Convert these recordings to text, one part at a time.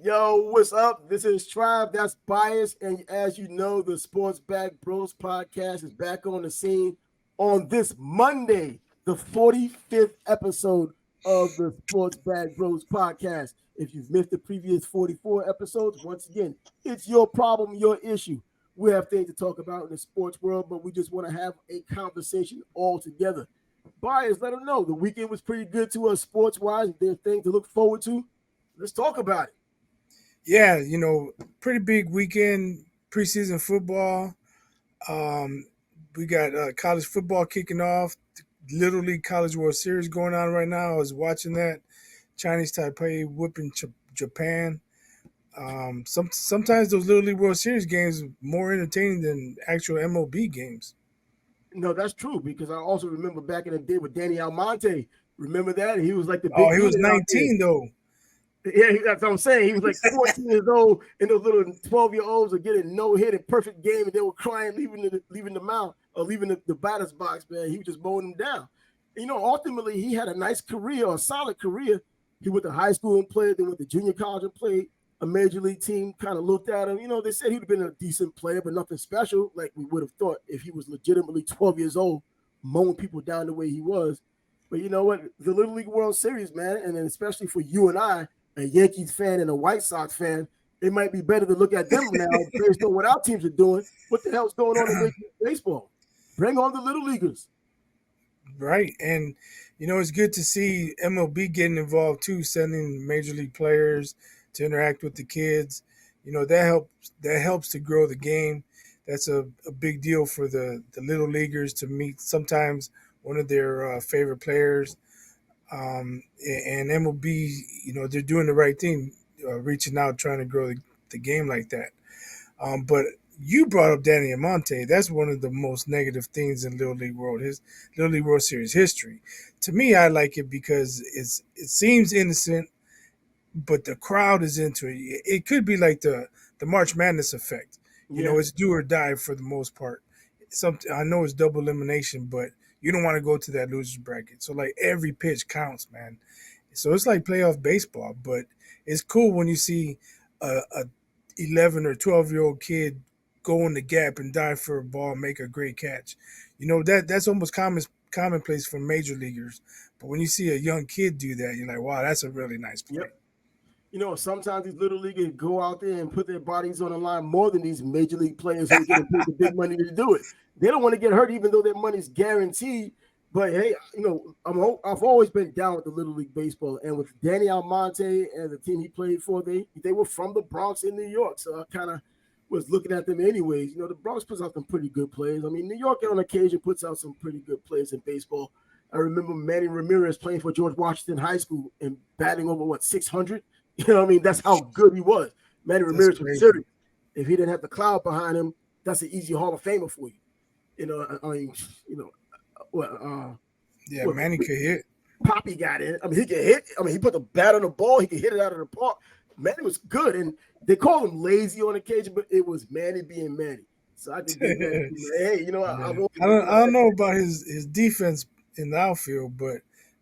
Yo, what's up? This is Trav. That's Bias. And as you know, the Sports Bag Bros podcast is back on the scene on this Monday, the 45th episode of the Sports Bag Bros podcast. If you've missed the previous 44 episodes, once again, it's your problem, your issue. We have things to talk about in the sports world, but we just want to have a conversation all together. Bias, let them know the weekend was pretty good to us sports wise. If there's things to look forward to, let's talk about it. Yeah, pretty big weekend, preseason football. Um, we got college football kicking off. Little League College World Series going on right now. I was watching that. Chinese Taipei whipping Japan. Sometimes those Little League World Series games are more entertaining than actual MLB games. No, that's true because I also remember back in the day with Danny Almonte. Remember that? He was like the Oh, big he was unit out there. 19 though. Yeah, that's what I'm saying. He was like 14 years old, and those little 12-year-olds are getting no hit in perfect game, and they were crying, leaving the mound or leaving the batter's box. Man, he was just mowing them down. Ultimately, he had a nice career, a solid career. He went to high school and played, then went to junior college and played. A major league team kind of looked at him. They said he'd have been a decent player, but nothing special like we would have thought if he was legitimately 12 years old, mowing people down the way he was. But you know what? The Little League World Series, man, and then especially for you and I, a Yankees fan and a White Sox fan, it might be better to look at them now based on what our teams are doing. What the hell's going on in Major League Baseball? Bring on the little leaguers. Right. And it's good to see MLB getting involved too, sending major league players to interact with the kids. That helps to grow the game. That's a big deal for the little leaguers to meet sometimes one of their favorite players. And MLB, they're doing the right thing, reaching out, trying to grow the game like that. But you brought up Danny Amante. That's one of the most negative things in Little League World Series history. To me, I like it because it seems innocent, but the crowd is into it. It could be like the March Madness effect. Yeah. It's do or die for the most part. I know it's double elimination, but you don't want to go to that losers bracket. So like every pitch counts, man. So it's like playoff baseball, but it's cool when you see a 11 or 12-year-old kid go in the gap and dive for a ball, make a great catch. That's almost commonplace for major leaguers. But when you see a young kid do that, you're like, wow, that's a really nice play. Yep. Sometimes these little leaguers go out there and put their bodies on the line more than these major league players who are getting paid the big money to do it. They don't want to get hurt, even though their money's guaranteed. But hey, I've always been down with the little league baseball, and with Danny Almonte and the team he played for, they were from the Bronx in New York, so I kind of was looking at them anyways. The Bronx puts out some pretty good players. I mean, New York on occasion puts out some pretty good players in baseball. I remember Manny Ramirez playing for George Washington High School and batting over 600. You know what I mean? That's how good he was. Manny That's Ramirez was crazy. serious. If he didn't have the cloud behind him, that's an easy Hall of Famer for you. I mean, you know, what Yeah, what Manny could hit. Poppy got in. I mean, he can hit. I mean, he put the bat on the ball. He can hit it out of the park. Manny was good, and they call him lazy on occasion, but it was Manny being Manny. So I can give that. Hey, I've Yeah, always I looked don't at I don't that. know about his defense in the outfield, but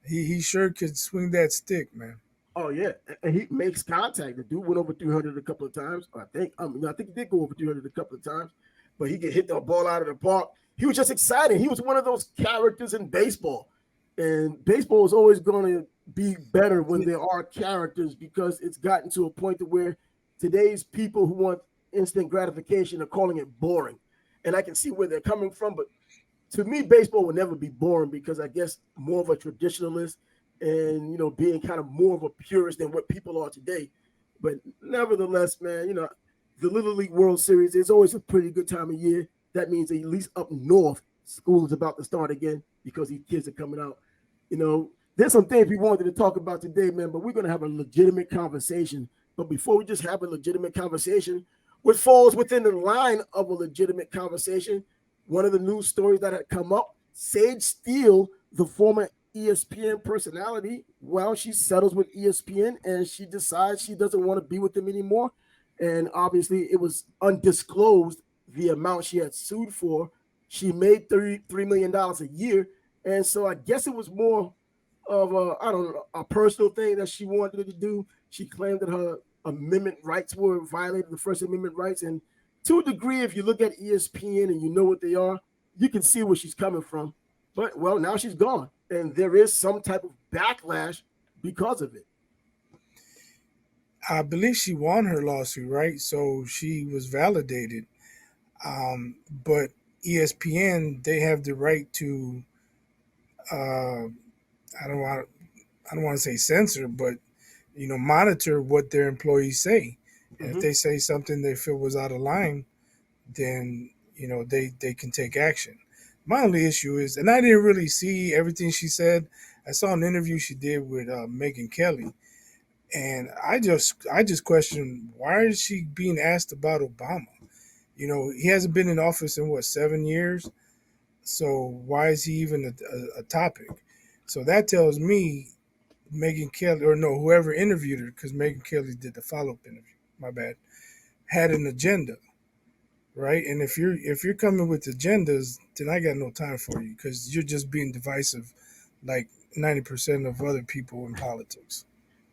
he sure could swing that stick, man. Oh yeah, and he makes contact. The dude went over 300 a couple of times. I think. I think he did go over 300 a couple of times, but he could hit the ball out of the park. He was just exciting. He was one of those characters in baseball, and baseball is always going to be better when there are characters because it's gotten to a point to where today's people who want instant gratification are calling it boring, and I can see where they're coming from. But to me, baseball will never be boring because I guess more of a traditionalist and being kind of more of a purist than what people are today. But nevertheless, man, the Little League World Series is always a pretty good time of year. That means at least up north, school is about to start again because these kids are coming out. There's some things we wanted to talk about today, man, but we're going to have a legitimate conversation. But before we just have a legitimate conversation, what falls within the line of a legitimate conversation, one of the news stories that had come up, Sage Steele, the former ESPN personality, well, she settles with ESPN and she decides she doesn't want to be with them anymore. And obviously, it was undisclosed the amount she had sued for. She made $33 million a year. And so I guess it was more of a, I don't know, a personal thing that she wanted to do. She claimed that her Amendment rights were violated, the First Amendment rights. And to a degree, if you look at ESPN and you know what they are, you can see where she's coming from. But well, now she's gone, and there is some type of backlash because of it. I believe she won her lawsuit, right? So she was validated. But ESPN, they have the right to, uh, I don't want, I don't want to say censor, but monitor what their employees say. And if Mm-hmm. they say something they feel was out of line, then they can take action. My only issue is, and I didn't really see everything she said. I saw an interview she did with Megan Kelly, and I just question, why is she being asked about Obama? He hasn't been in office in what, 7 years, so why is he even a topic? So that tells me Megan Kelly, or no, whoever interviewed her, because Megan Kelly did the follow up interview. My bad. Had an agenda, right? And if you're coming with agendas, then I got no time for you, because you're just being divisive, like 90% of other people in politics.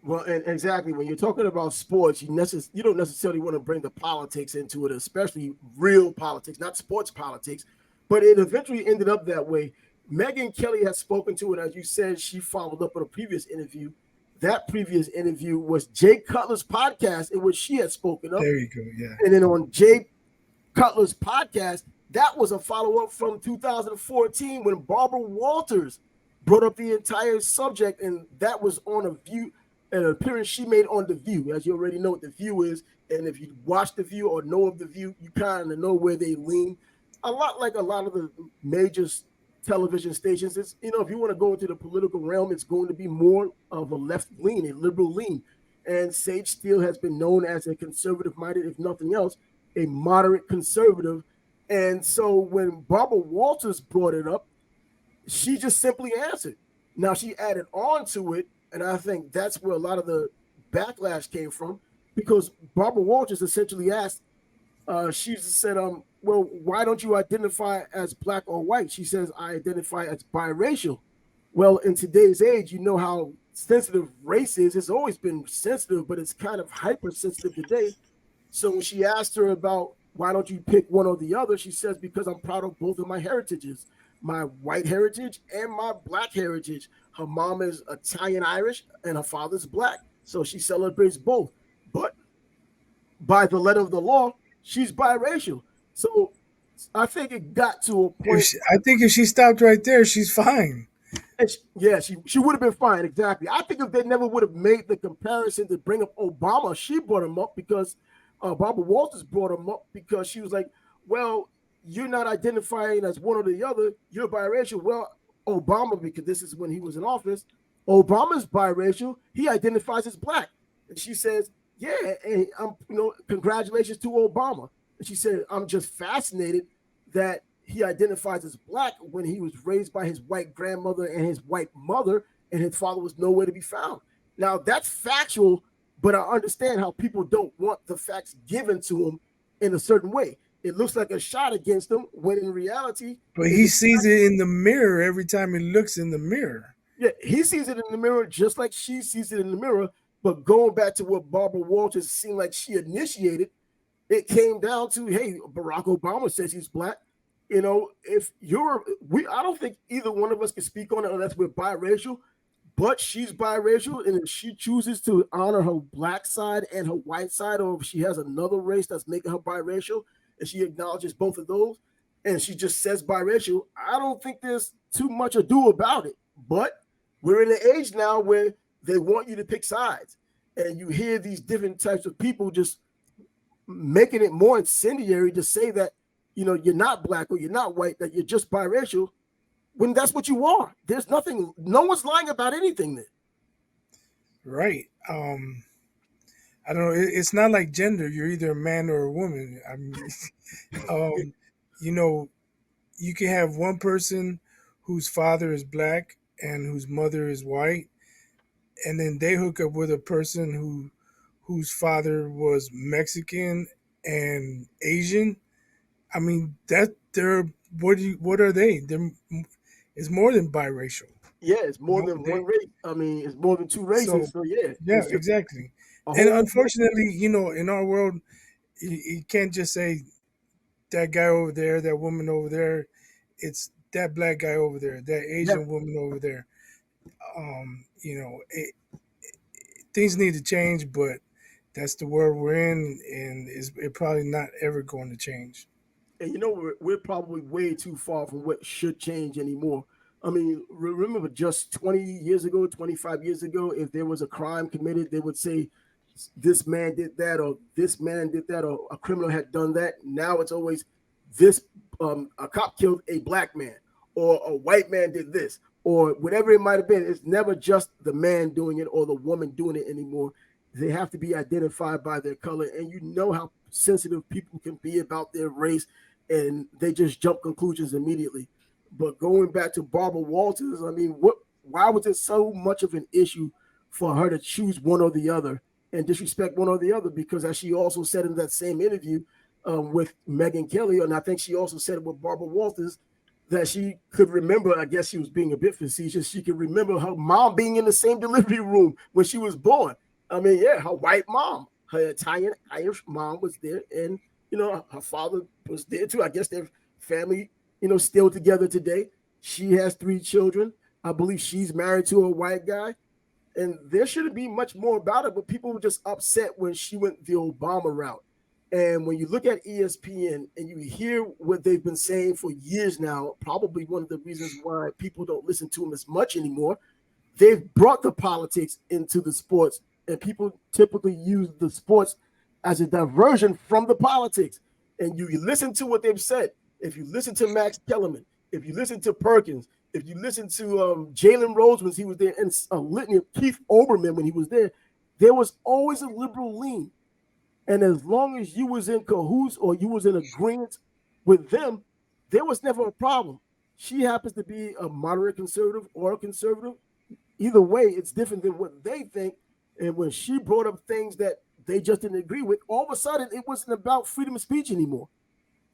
Well, and exactly when you're talking about sports, you don't necessarily want to bring the politics into it, especially real politics, not sports politics. But it eventually ended up that way. Megan Kelly has spoken to it, as you said. She followed up on a previous interview. That previous interview was Jay Cutler's podcast, in which she had spoken up, There you go. Yeah. and then on Jay Cutler's podcast, that was a follow up from 2014 when Barbara Walters brought up the entire subject, and that was on a view, an appearance she made on The View. As you already know what The View is, and if you watch The View or know of The View, you kind of know where they lean. A lot like a lot of the major television stations. It's, if you want to go into the political realm, it's going to be more of a left lean, a liberal lean. And Sage Steele has been known as a conservative minded, if nothing else, a moderate conservative. And so when Barbara Walters brought it up, she just simply answered. Now she added on to it, and I think that's where a lot of the backlash came from, because Barbara Walters essentially asked, she said, well, why don't you identify as black or white? She says, I identify as biracial. Well, in today's age, you know how sensitive race is. It's always been sensitive, but it's kind of hypersensitive today. So when she asked her about why don't you pick one or the other, she says, because I'm proud of both of my heritages, my white heritage and my black heritage. Her mom is Italian Irish and her father's black. So she celebrates both. But by the letter of the law, she's biracial. So I think it got to a point. I think if she stopped right there, she's fine. And she would have been fine. Exactly. I think if they never would have made the comparison to bring up Obama, she brought him up because Barbara Walters brought him up because she was like, well, you're not identifying as one or the other. You're biracial. Well, Obama, because this is when he was in office, Obama's biracial. He identifies as black. And she says, yeah, and congratulations to Obama. And she said, I'm just fascinated that he identifies as black when he was raised by his white grandmother and his white mother, and his father was nowhere to be found. Now, that's factual, but I understand how people don't want the facts given to them in a certain way. It looks like a shot against him when in reality, But he sees it in the mirror every time he looks in the mirror. yeah, he sees it in the mirror just like she sees it in the mirror. But going back to what Barbara Walters seemed like she initiated, it came down to, hey, Barack Obama says he's black. If I don't think either one of us can speak on it unless we're biracial, but she's biracial. And if she chooses to honor her black side and her white side, or if she has another race that's making her biracial and she acknowledges both of those, and she just says biracial, I don't think there's too much ado about it. But we're in an age now where they want you to pick sides, and you hear these different types of people just making it more incendiary to say that, you're not black or you're not white, that you're just biracial, when that's what you are. There's nothing, no one's lying about anything there. Right. I don't know. It's not like gender. You're either a man or a woman. I mean, um, you know, you can have one person whose father is black and whose mother is white, and then they hook up with a person whose father was Mexican and Asian. I mean, that they're what are they? They're it's more than biracial. Yeah, it's more You know, than they one race. I mean, it's more than two so races. So yeah, yeah, it's just exactly. A And whole unfortunately, in our world, you can't just say that guy over there, that woman over there. It's that black guy over there, that yeah. Asian woman over there. Things need to change, but that's the world we're in, and it's probably not ever going to change. And we're probably way too far from what should change anymore. I mean, remember just 20 years ago, 25 years ago, if there was a crime committed, they would say this man did that or this man did that or a criminal had done that. Now it's always this a cop killed a black man or a white man did this or whatever it might have been. It's never just the man doing it or the woman doing it anymore. They have to be identified by their color. And you know how sensitive people can be about their race and they just jump conclusions immediately. But going back to Barbara Walters, I mean, what? Why was it so much of an issue for her to choose one or the other and disrespect one or the other? Because as she also said in that same interview with Megan Kelly, and I think she also said it with Barbara Walters, that she could remember. I guess she was being a bit facetious. She could remember her mom being in the same delivery room when she was born. I mean, yeah, her white mom, her Italian Irish mom was there, and her father was there too. I guess their family, still together today. She has 3 children. I believe she's married to a white guy. And there shouldn't be much more about it, but people were just upset when she went the Obama route. And when you look at ESPN and you hear what they've been saying for years now, probably one of the reasons why people don't listen to them as much anymore, they've brought the politics into the sports, and people typically use the sports as a diversion from the politics. And you listen to what they've said. If you listen to Max Kellerman, if you listen to Perkins, if you listen to Jalen Rose when he was there, and a litany of Keith Olbermann when he was there was always a liberal lean. And as long as you was in cahoots or you was in agreement with them, there was never a problem. She happens to be a moderate conservative or a conservative. Either way, it's different than what they think. And when she brought up things that they just didn't agree with, all of a sudden it wasn't about freedom of speech anymore.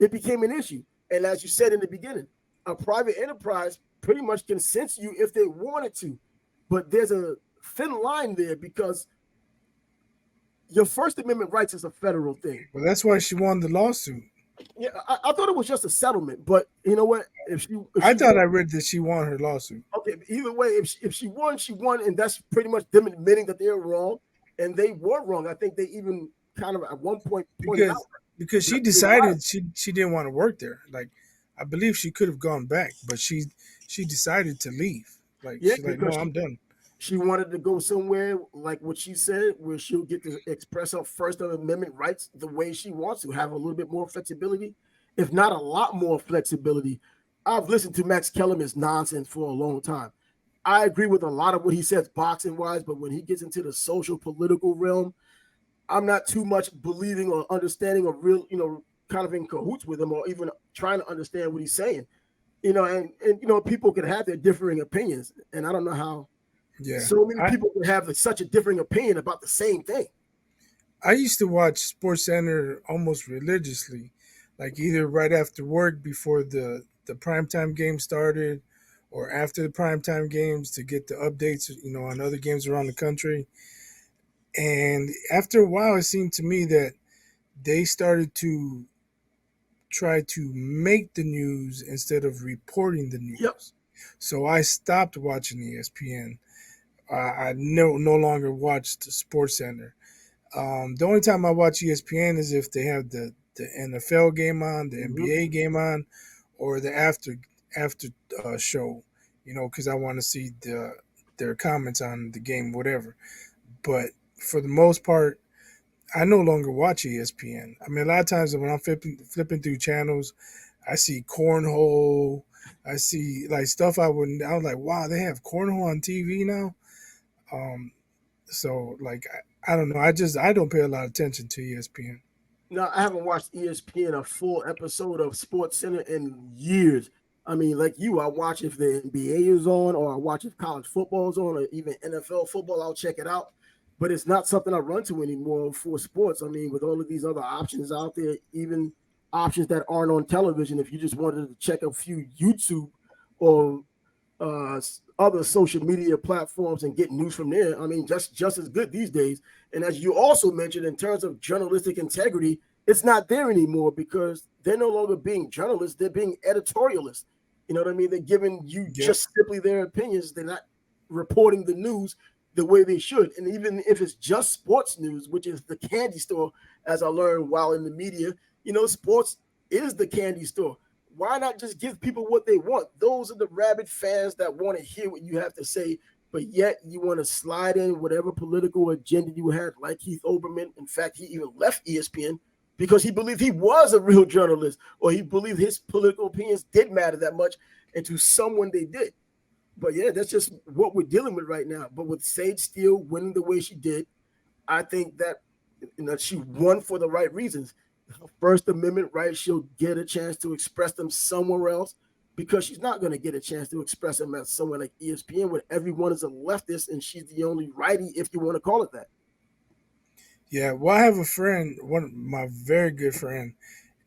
It became an issue. And as you said in the beginning, a private enterprise pretty much can censor you if they wanted to. But there's a thin line there because your First Amendment rights is a federal thing. Well, that's why she won the lawsuit. Yeah, I thought it was just a settlement, but you know what? If I she thought won, I read that she won her lawsuit okay. Either way, if she won, she won, and that's pretty much them admitting that they're wrong, and they were wrong. I think they even kind of at one point pointed out because because she that they lied. decided she didn't want to work there. Like, I believe she could have gone back, but she decided to leave. Like, Yeah, she's like, no, because I'm done. she wanted to go somewhere like what she said, where she'll get to express her First Amendment rights the way she wants to, have a little bit more flexibility, if not a lot more flexibility. I've listened to Max Kellerman's nonsense for a long time. I agree with a lot of what he says boxing wise, but when he gets into the social political realm, I'm not too much believing or understanding or real, kind of in cahoots with him or even trying to understand what he's saying. And people can have their differing opinions, and I don't know how Yeah, so many I people can have such a differing opinion about the same thing. I used to watch Sports Center almost religiously, like either right after work before the primetime game started, or after the primetime games to get the updates, on other games around the country. And after a while, it seemed to me that they started to try to make the news instead of reporting the Yep. news. So I stopped watching ESPN. I no longer watched Sports Center. The only time I watch ESPN is if they have the NFL game on, the Mm-hmm. NBA game on, or the after show. Because I want to see their comments on the game, whatever. But for the most part, I no longer watch ESPN. I mean, a lot of times when I'm flipping through channels, I see cornhole. I see like stuff I wouldn't. I was like, wow, they have cornhole on TV now. Um, so like I don't know. I don't pay a lot of attention to ESPN. Now, I haven't watched ESPN a full episode of Sports Center in years. I mean, like you, I watch if the NBA is on, or I watch if college football is on, or even NFL football. I'll check it out, but it's not something I run to anymore for sports. I mean, with all of these other options out there, even options that aren't on television, if you just wanted to check a few YouTube or other social media platforms and get news from there. I mean, just as good these days. And as you also mentioned, in terms of journalistic integrity, it's not there anymore because they're no longer being journalists; they're being editorialists. You know what I mean? They're giving you Yep. just simply their opinions. They're not reporting the news the way they should. And even if it's just sports news, which is the candy store, as I learned while in the media, sports is the candy store. Why not just give people what they want? Those are the rabid fans that want to hear what you have to say, but yet you want to slide in whatever political agenda you had, like Keith Olbermann. In fact, he even left ESPN because he believed he was a real journalist, or he believed his political opinions did matter that much, and to someone they did. But yeah, that's just what we're dealing with right now. But with Sage Steele winning the way she did, I think that she won for the right reasons. Her First Amendment rights, she'll get a chance to express them somewhere else because she's not going to get a chance to express them at somewhere like ESPN where everyone is a leftist and she's the only righty, if you want to call it that. Yeah. Well, I have a friend, one of my very good friend,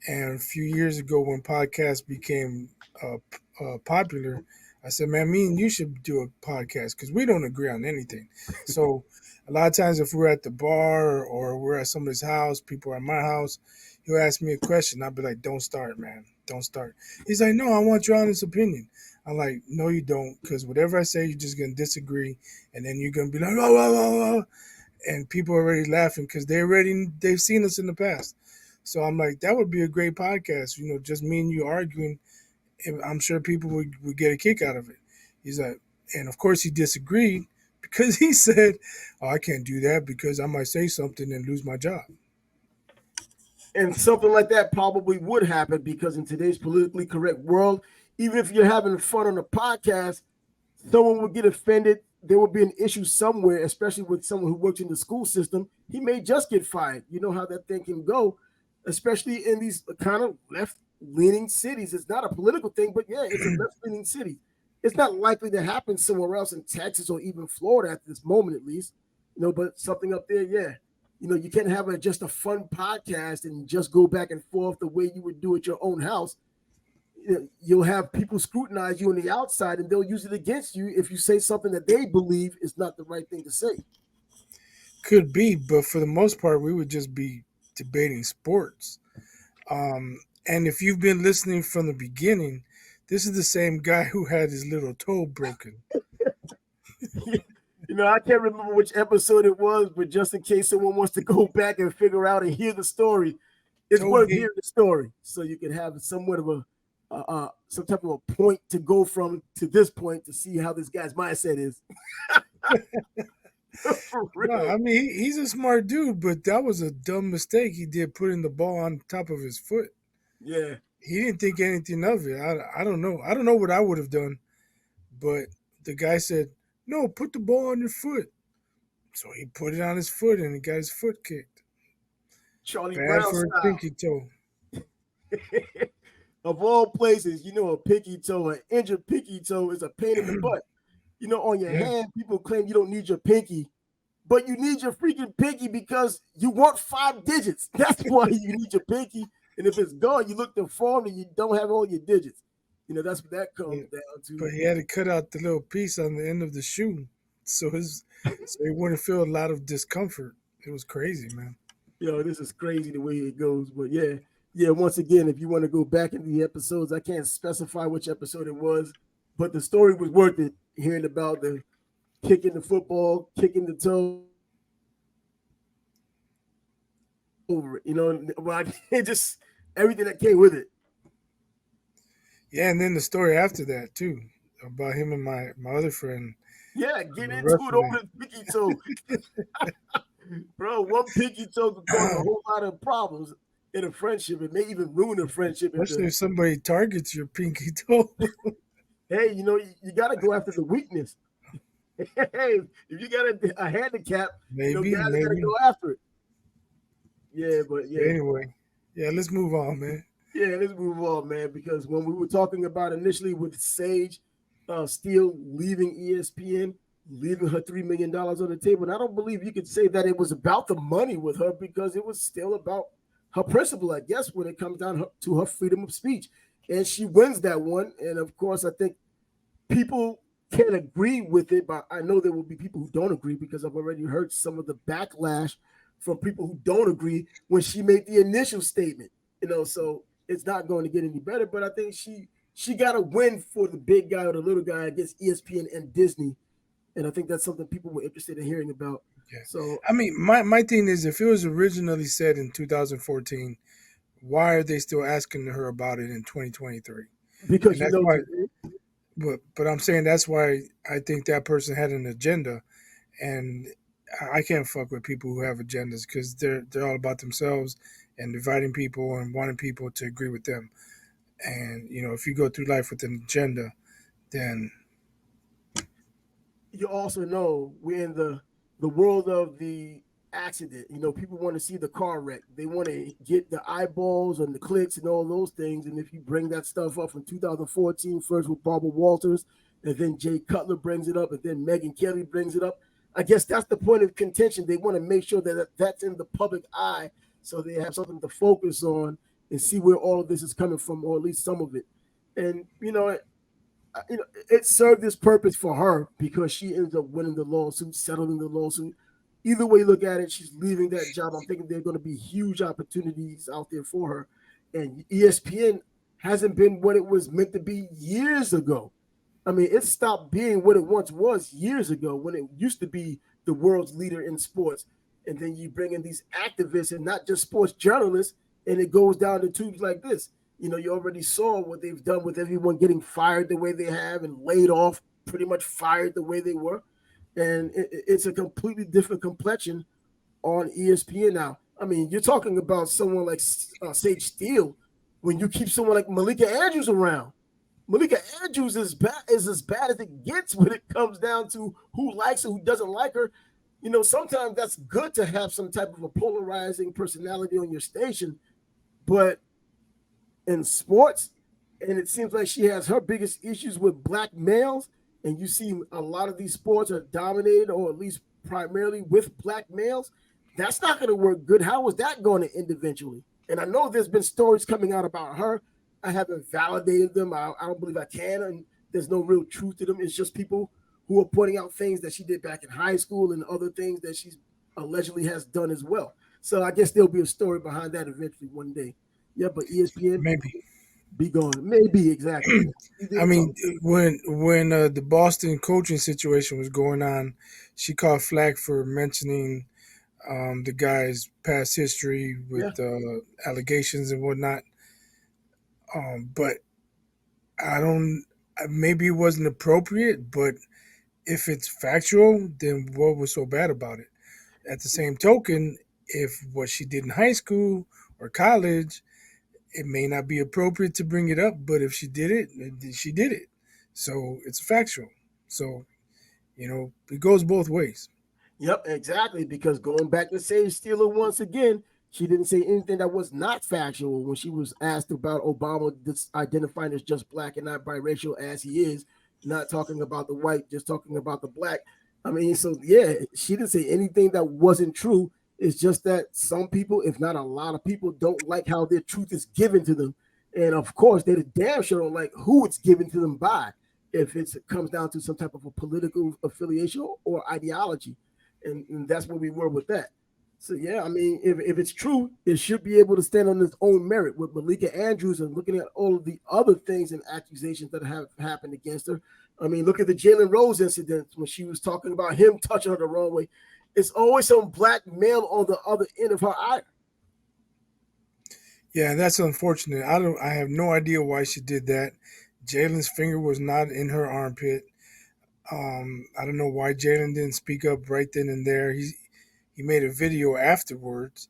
and a few years ago when podcasts became popular, I said, "Man, me and you should do a podcast because we don't agree on anything." So a lot of times, if we're at the bar or we're at somebody's house, people are at my house, he'll ask me a question. I'll be like, "Don't start, man. Don't start." He's like, "No, I want your honest opinion." I'm like, "No, you don't, because whatever I say, you're just gonna disagree, and then you're gonna be like, oh, oh, oh, oh," and people are already laughing because they've seen us in the past. So I'm like, that would be a great podcast, just me and you arguing. And I'm sure people would get a kick out of it. He's like, and of course he disagreed because he said, "Oh, I can't do that because I might say something and lose my job." And something like that probably would happen because in today's politically correct world, even if you're having fun on a podcast, someone would get offended. There would be an issue somewhere, especially with someone who works in the school system. He may just get fired. You know how that thing can go, especially in these kind of left leaning cities. It's not a political thing, but yeah, it's a left leaning city. It's not likely to happen somewhere else in Texas or even Florida at this moment, at least. But something up there, yeah. You can't have just a fun podcast and just go back and forth the way you would do at your own house. You'll have people scrutinize you on the outside and they'll use it against you if you say something that they believe is not the right thing to say. Could be, but for the most part, we would just be debating sports. And if you've been listening from the beginning, this is the same guy who had his little toe broken. I can't remember which episode it was, but just in case someone wants to go back and figure out and hear the story, it's Toe worth gate. hearing the story so you can have somewhat of some type of a point to go from to this point to see how this guy's mindset is. For No, real. I mean he's a smart dude, but that was a dumb mistake he did putting the ball on top of his foot. Yeah. He didn't think anything of it. I don't know. I don't know what I would have done, but the guy said, "No, put the ball on your foot." So he put it on his foot and he got his foot kicked. Charlie Bad Brown for his style. pinky toe. Of all places, a pinky toe, an injured pinky toe is a pain in the butt. On your Yeah. hand, people claim you don't need your pinky, but you need your freaking pinky because you want 5 digits. That's why you need your pinky. And if it's gone, you look deformed and you don't have all your digits. That's what that Yeah. comes down to. But he had to cut out the little piece on the end of the shoe, so he wouldn't feel a lot of discomfort. It was crazy, man. This is crazy the way it goes. But yeah, yeah. Once again, if you want to go back into the episodes, I can't specify which episode it was, but the story was worth it. Hearing about the kicking the football, kicking the toe over it. Well, it just everything that came with it. Yeah, and then the story after that too, about him and my other friend Yeah, get into it wrestling. over the pinky toe, bro. One pinky toe could cause a whole lot of problems in a friendship. It may even ruin a friendship. If Especially the if somebody targets your pinky toe. hey, you got to go after the weakness. Hey, if you got a handicap, Maybe, guys got to maybe. go after it. Yeah, but yeah, Anyway, yeah, let's move on, man. yeah. Let's move on, man. Because when we were talking about initially with Sage Steele leaving ESPN, leaving her $3 million on the table, and I don't believe you could say that it was about the money with her because it was still about her principle, I guess, when it comes down to her freedom of speech, and she wins that one. And of course, I think people can agree with it, but I know there will be people who don't agree because I've already heard some of the backlash from people who don't agree when she made the initial statement. So it's not going to get any better. But I think she got a win for the big guy or the little guy against ESPN and Disney, and I think that's something people were interested in hearing about. Yeah. So I mean, my thing is, if it was originally said in 2014, why are they still asking her about it in 2023? because And that's why. today, But I'm saying that's why I think that person had an agenda, and I can't fuck with people who have agendas because they're all about themselves and dividing people and wanting people to agree with them. And if you go through life with an agenda, then you also know we're in the world of the accident. People want to see the car wreck. They want to get the eyeballs and the clicks and all those things. And if you bring that stuff up from 2014, first with Barbara Walters, and then Jay Cutler brings it up, and then Megyn Kelly brings it up, I guess that's the point of contention. They want to make sure that that's in the public eye, so they have something to focus on and see where all of this is coming from, or at least some of it. And it served its purpose for her because she ends up winning the lawsuit, settling the lawsuit. Either way you look at it, she's leaving that job. I'm thinking there are going to be huge opportunities out there for her. And ESPN hasn't been what it was meant to be years ago. I mean, it stopped being what it once was years ago when it used to be the world's leader in sports. And then you bring in these activists and not just sports journalists, and it goes down to tubes like this. You already saw what they've done with everyone getting fired the way they have and laid off, pretty much fired the way they were. And it's a completely different complexion on ESPN now. I mean, you're talking about someone like Sage Steele when you keep someone like Malika Andrews around. Malika Andrews is as bad as it gets when it comes down to who likes her, who doesn't like her. Sometimes that's good to have some type of a polarizing personality on your station, but in sports, and it seems like she has her biggest issues with black males. And you see a lot of these sports are dominated, or at least primarily with black males. That's not going to work good. How is that going to end eventually? And I know there's been stories coming out about her. I haven't validated them. I don't believe I can, and there's no real truth to them. It's just people who are pointing out things that she did back in high school and other things that she's allegedly has done as well. So I guess there'll be a story behind that eventually one day. Yeah, but ESPN, maybe. be gone. Maybe exactly. I mean, when the Boston coaching situation was going on, she caught flack for mentioning the guy's past history with Yeah. allegations and whatnot. But I don't. Maybe it wasn't appropriate, but if it's factual, then what was so bad about it? At the same token, if what she did in high school or college, it may not be appropriate to bring it up, but if she did it, she did it. So it's factual. So, it goes both ways. Yep, exactly. Because going back to Sage Steele once again, she didn't say anything that was not factual when she was asked about Obama identifying as just black and not biracial as he is, not talking about the white, just talking about the black. I mean, so yeah, she didn't say anything that wasn't true. It's just that some people, if not a lot of people, don't like how their truth is given to them. And of course, they the damn sure don't like who it's given to them by, if it comes down to some type of a political affiliation or ideology. And that's where we were with that. So yeah, I mean, if it's true, it should be able to stand on its own merit with Malika Andrews and looking at all of the other things and accusations that have happened against her. I mean, look at the Jalen Rose incident when she was talking about him touching her the wrong way. It's always some black male on the other end of her eye. Yeah, that's unfortunate. I have no idea why she did that. Jalen's finger was not in her armpit. I don't know why Jalen didn't speak up right then and there. He made a video afterwards,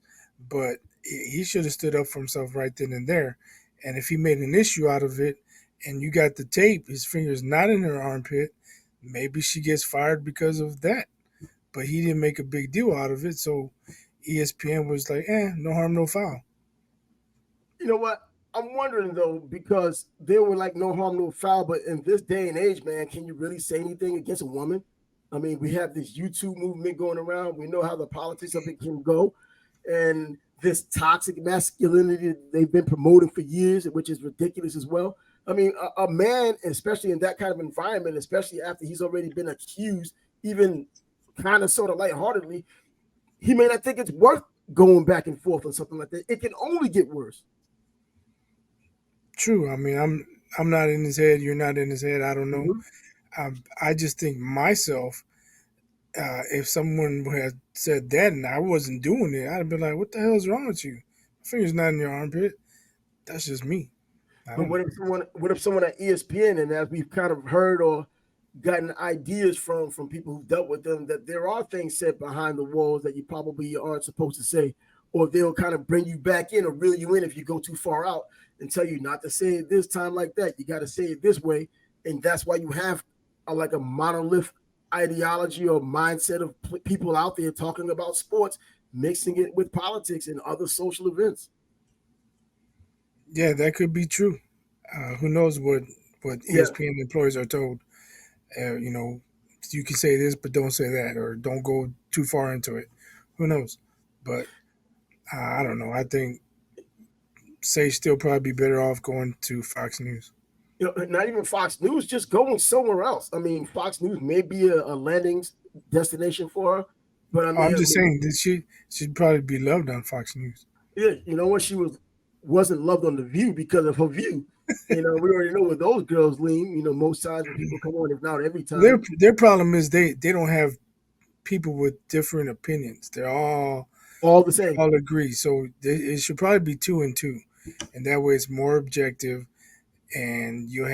but he should have stood up for himself right then and there. And if he made an issue out of it, and you got the tape, his finger's not in her armpit, maybe she gets fired because of that. But he didn't make a big deal out of it, so ESPN was like, no harm, no foul. You know what? I'm wondering though, because they were like no harm, no foul, but in this day and age, man, can you really say anything against a woman? I mean, we have this YouTube movement going around. We know how the politics of it can go. And this toxic masculinity they've been promoting for years, which is ridiculous as well. I mean, a man, especially in that kind of environment, especially after he's already been accused, even kind of sort of lightheartedly, he may not think it's worth going back and forth or something like that. It can only get worse. True. I mean, I'm not in his head. You're not in his head. I don't know. Mm-hmm. I just think myself, if someone had said that and I wasn't doing it, I'd have been like, "What the hell is wrong with you? My finger's not in your armpit." That's just me. I But don't know. what if someone at ESPN, and as we've kind of heard or gotten ideas from people who've dealt with them, that there are things said behind the walls that you probably aren't supposed to say, or they'll kind of bring you back in or reel you in if you go too far out and tell you not to say it this time like that. You got to say it this way, and that's why you have like a monolith ideology or mindset of people out there talking about sports, mixing it with politics and other social events. Yeah, that could be true. Who knows what Yeah, ESPN employees are told? You know, you can say this, but don't say that, or don't go too far into it. Who knows? But I don't know. I think Sage still probably be better off going to Fox News. not even Fox News, just going somewhere else. I mean, Fox News may be a landing destination for her, but I'm just saying that she should probably be loved on Fox News. yeah, you know what? She wasn't loved on the View because of her view. We already know where those girls lean. Most times when people come on, if not every time, Their problem is they don't have people with different opinions. all the same. All agree. So it should probably be two and two, and that way it's more objective, and you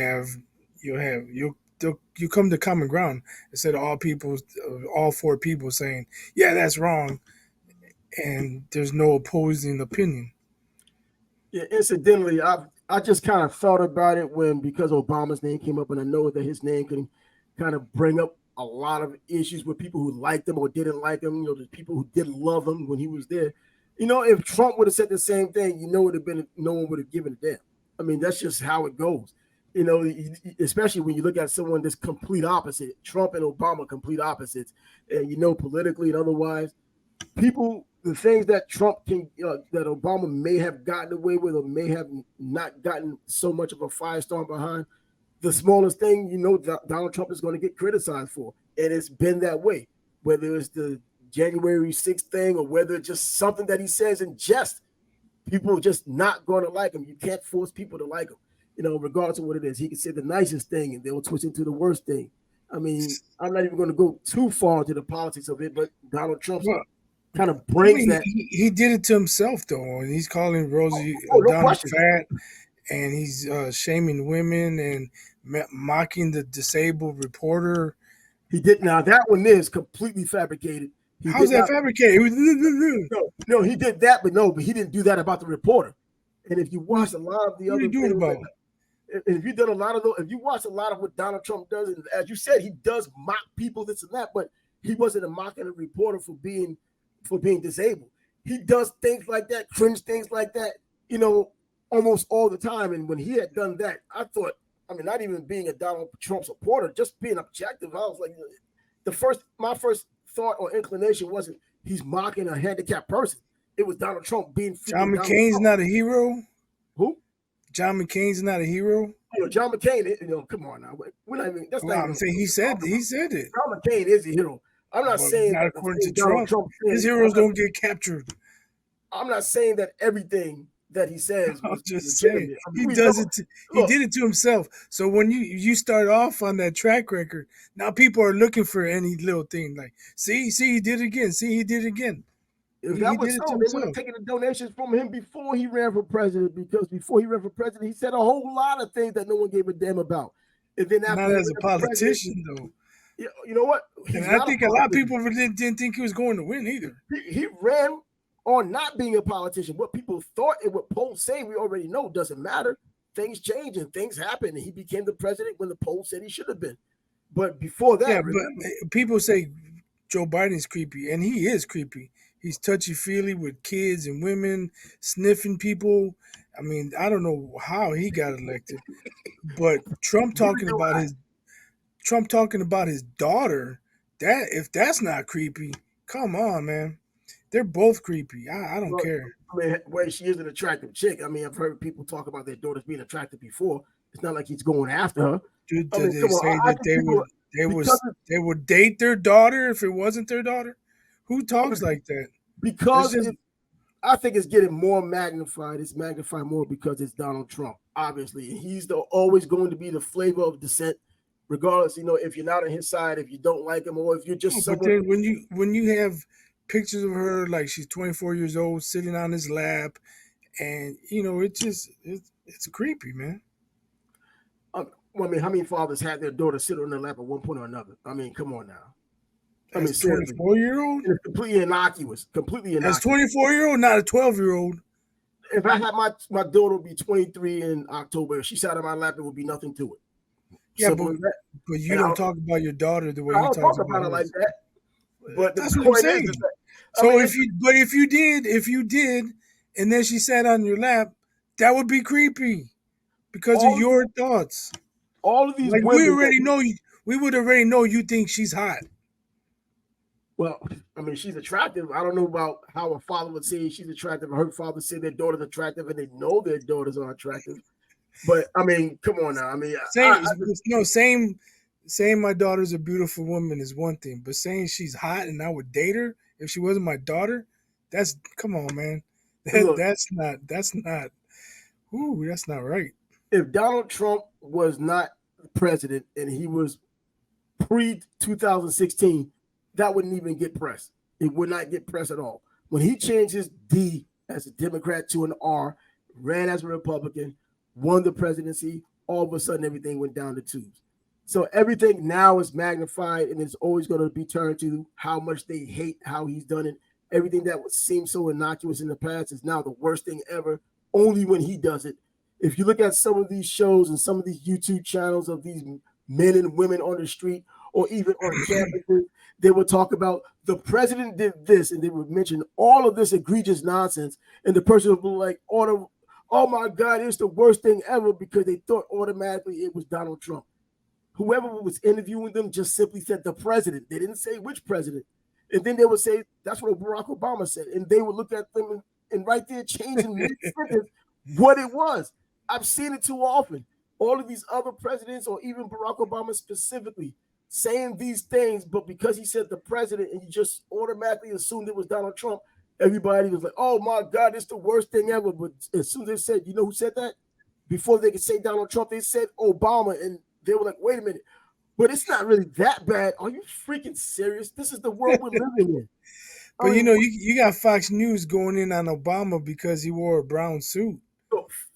come to common ground instead of all four people saying, yeah, that's wrong, and there's no opposing opinion. Yeah, incidentally, I just kind of thought about it when because Obama's name came up, and I know that his name can kind of bring up a lot of issues with people who liked him or didn't like him. The people who didn't love him when he was there. If Trump would have said the same thing, it would have been no one would have given a damn. I mean, that's just how it goes. Especially when you look at someone that's complete opposite. Trump and Obama, complete opposites, and politically and otherwise people the things that Trump can that Obama may have gotten away with or may have not gotten so much of a firestorm behind. The smallest thing, Donald Trump is going to get criticized for, and it's been that way. Whether it's the January 6th thing or whether it's just something that he says in jest, people are just not going to like him. You can't force people to like him, regardless of what it is. He can say the nicest thing, and they'll twist into the worst thing. I mean, I'm not even going to go too far into the politics of it, but Donald Trump's Well, kind of I brings mean, that. he did it to himself though, and he's calling Rosie Oh, no O'Donnell question. fat, and he's shaming women and mocking the disabled reporter. He did. Now that one is completely fabricated. He How's did that not. fabricated? No, he did that, but he didn't do that about the reporter. And if you watch a lot of the What are other you doing things, about? if you've done a lot of those, if you watch a lot of what Donald Trump does, and as you said, he does mock people, this and that, but he wasn't mocking a reporter for being disabled. He does things like that, cringe things like that, almost all the time. And when he had done that, I thought, I mean, not even being a Donald Trump supporter, just being objective, I was like, my first thought or inclination wasn't he's mocking a handicapped person. It was Donald Trump being John freaking Donald McCain's Trump. not a hero. Who? John McCain's not a hero. John McCain. Come on now. We're not even. That's Well, not I'm even. saying he said it, John McCain is a hero. I'm not but saying not that the according to thing Donald Trump. Trump His says. heroes don't get captured. I'm not saying that everything that he says I'm was just saying legitimate. I mean, he we know. does it. He Look, did it to himself. So when you start off on that track record, now people are looking for any little thing like, see, he did it again. See, he did it again. if He that did was it to so, they would have himself. taken the donations from him before he ran for president. Because before he ran for president, he said a whole lot of things that no one gave a damn about. And then after Not he as a ran for president, politician though. you know what? And He's I not a think a lot of politician. people didn't think he was going to win either. He ran on not being a politician. What people thought and what polls say, we already know doesn't matter. Things change and things happen. And he became the president when the polls said he should have been. But before Yeah, that, but remember, people say Joe Biden's creepy, and he is creepy. He's touchy feely with kids and women, sniffing people. I mean, I don't know how he got elected, but neither do I. Trump talking about his daughter. That if that's not creepy, come on, man. They're both creepy. I don't Well, care. I mean, well, she is an attractive chick. I mean, I've heard people talk about their daughters being attractive before. It's not like he's going after her. Did I mean, they come on. say I that think people because they would date their daughter if it wasn't their daughter? Who talks like that? It's because just I think it's getting more magnified. It's magnified more because it's Donald Trump, obviously. He's always going to be the flavor of dissent, regardless, if you're not on his side, if you don't like him, or if you're just but someone. then when you have pictures of her like she's 24 years old sitting on his lap, and it's creepy, man. Well, I mean, how many fathers had their daughter sit on their lap at one point or another? I mean, come on now. I mean, As seriously. 24-year-old, And it's completely innocuous. Completely as innocuous. 24-year-old, not a 12-year-old. If I had my daughter would be 23 in October, if she sat on my lap, it would be nothing to it. Yeah, Simple as that. but you And don't talk about your daughter the way I he don't talks talk about about it like hers. that. But the That's what I'm point saying. is that, So mean, if you did, and then she sat on your lap, that would be creepy because of all your thoughts. all of these Like we women, already know, we would already know you think she's hot. well, I mean, she's attractive. I don't know about how a father would say she's attractive. Her father said their daughter's attractive, and they know their daughters are attractive. But I mean, come on now. I mean, Saying my daughter's a beautiful woman is one thing, but saying she's hot and I would date her if she wasn't my daughter, come on, man. Look, That's not that's not right. if Donald Trump was not president and he was pre 2016, that wouldn't even get press. It would not get press at all. When he changed his D as a Democrat to an R, ran as a Republican, won the presidency, all of a sudden everything went down the tubes. So everything now is magnified, and it's always going to be turned to how much they hate how he's done it. Everything that seemed so innocuous in the past is now the worst thing ever, only when he does it. If you look at some of these shows and some of these YouTube channels of these men and women on the street or even on campuses, they would talk about the president did this, and they would mention all of this egregious nonsense, and the person would be like, oh my God, it's the worst thing ever, because they thought automatically it was Donald Trump. Whoever was interviewing them just simply said the president. They didn't say which president. And then they would say, that's what Barack Obama said. And they would look at them and right there change in mid-sentence what it was. I've seen it too often. All of these other presidents, or even Barack Obama specifically, saying these things, but because he said the president and you just automatically assumed it was Donald Trump, everybody was like, oh my God, it's the worst thing ever. But as soon as they said, you know who said that? Before they could say Donald Trump, they said Obama, and they were like, wait a minute, but it's not really that bad. Are you freaking serious? This is the world we're living in. But you got Fox News going in on Obama because he wore a brown suit.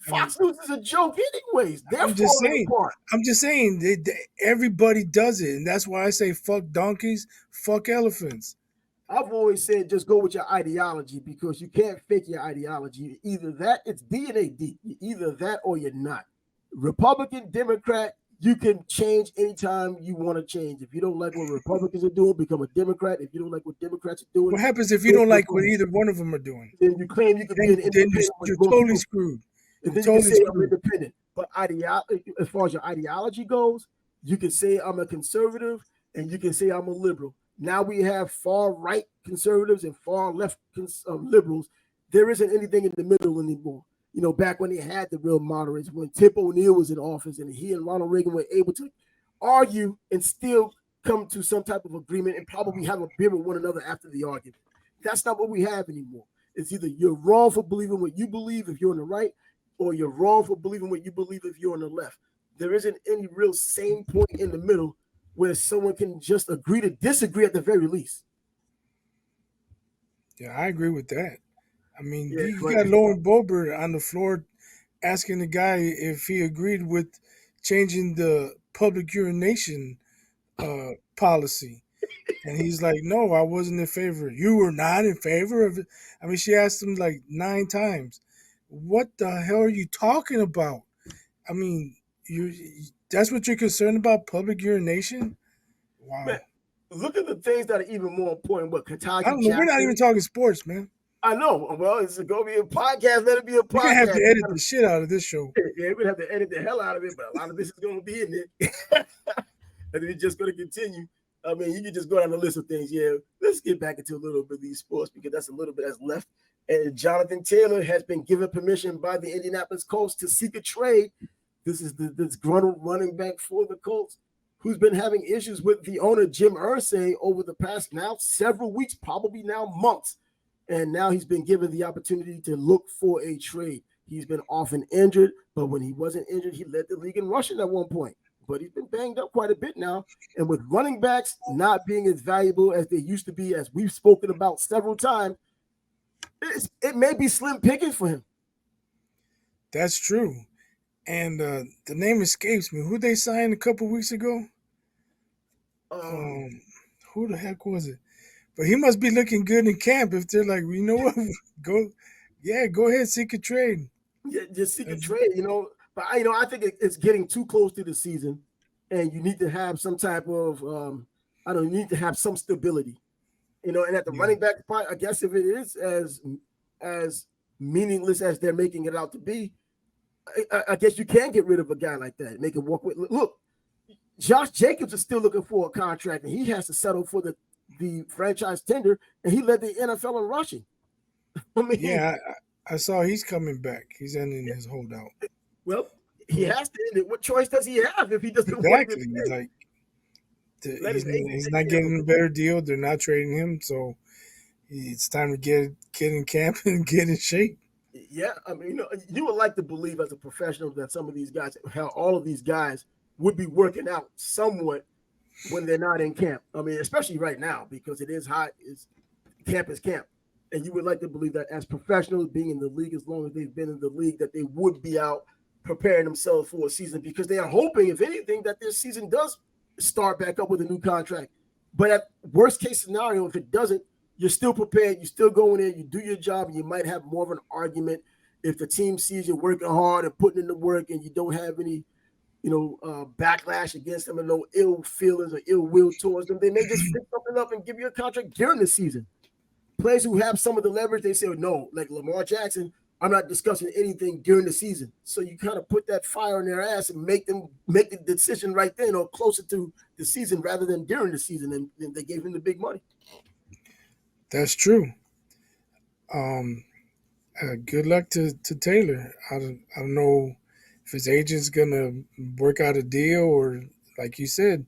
Fox News is a joke anyways. They're I'm just falling saying. apart. I'm just saying. Everybody does it, and that's why I say fuck donkeys, fuck elephants. I've always said just go with your ideology, because you can't fake your ideology. Either that, it's DNA deep. Either that or you're not. Republican, Democrat, you can change anytime you want to change. If you don't like what Republicans are doing, become a Democrat. If you don't like what Democrats are doing, what happens if you don't like what either one of them are doing? Then you claim you can be an independent. You're totally screwed. And then you can say I'm independent. But as far as your ideology goes, you can say I'm a conservative and you can say I'm a liberal. Now we have far right conservatives and far left liberals. There isn't anything in the middle anymore. Back when they had the real moderates, when Tip O'Neill was in office and he and Ronald Reagan were able to argue and still come to some type of agreement and probably have a beer with one another after the argument. That's not what we have anymore. It's either you're wrong for believing what you believe if you're on the right, or you're wrong for believing what you believe if you're on the left. There isn't any real sane point in the middle where someone can just agree to disagree at the very least. Yeah, I agree with that. I mean, you got Lauren Boebert on the floor asking the guy if he agreed with changing the public urination policy. And he's like, no, I wasn't in favor. You were not in favor of it? I mean, she asked him like 9 times. What the hell are you talking about? I mean, that's what you're concerned about, public urination? Wow. Man, look at the things that are even more important. What Kentucky? I don't know. We're not even talking sports, man. I know. Well, it's going to be a podcast. Let it be a podcast. We're going to have to edit the shit out of this show. Yeah, we're going to have to edit the hell out of it, but a lot of this is going to be in it. And it's just going to continue. I mean, you can just go down the list of things. Yeah, let's get back into a little bit of these sports, because that's a little bit that's left. And Jonathan Taylor has been given permission by the Indianapolis Colts to seek a trade This is the disgruntled running back for the Colts who's been having issues with the owner, Jim Irsay, over the past now several weeks, probably now months. And now he's been given the opportunity to look for a trade. He's been often injured, but when he wasn't injured, he led the league in rushing at one point. But he's been banged up quite a bit now. And with running backs not being as valuable as they used to be, as we've spoken about several times, it may be slim pickings for him. That's true. And the name escapes me. Who they signed a couple weeks ago? Um, Um, who the heck was it? But he must be looking good in camp if they're like, you know what, go, yeah, go ahead, seek a trade. yeah, just seek a And, trade, But I think it's getting too close to the season, and you need to have some type of I don't know, you need to have some stability, And at the yeah, running back spot, I guess if it is as meaningless as they're making it out to be, I guess you can get rid of a guy like that, make him walk with. Look, Josh Jacobs is still looking for a contract, and he has to settle for the franchise tender, and he led the NFL in rushing. I mean, yeah. I saw he's coming back. He's ending his holdout. well, he has to end it. What choice does he have if he doesn't want to get Exactly. paid? Like Let his agent he's take not care of getting him. a better deal. They're not trading him, so it's time to get in camp and get in shape. Yeah, I mean, you would like to believe as a professional that some of these guys, how all of these guys would be working out somewhat when they're not in camp. I mean, especially right now because it is hot. It's camp is camp, and you would like to believe that as professionals, being in the league as long as they've been in the league, that they would be out preparing themselves for a season because they are hoping, if anything, that this season does start back up with a new contract. But at worst case scenario, if it doesn't, you're still prepared. You still go in there. You do your job, and you might have more of an argument if the team sees you working hard and putting in the work, and you don't have any backlash against them and no ill feelings or ill will towards them. They may just pick something up and give you a contract during the season. Players who have some of the leverage, they say, no, like Lamar Jackson, I'm not discussing anything during the season. So you kind of put that fire in their ass and make them make the decision right then or closer to the season rather than during the season. And they gave him the big money. That's true. Um, good luck to Taylor. I don't know if his agent's gonna work out a deal or, like you said,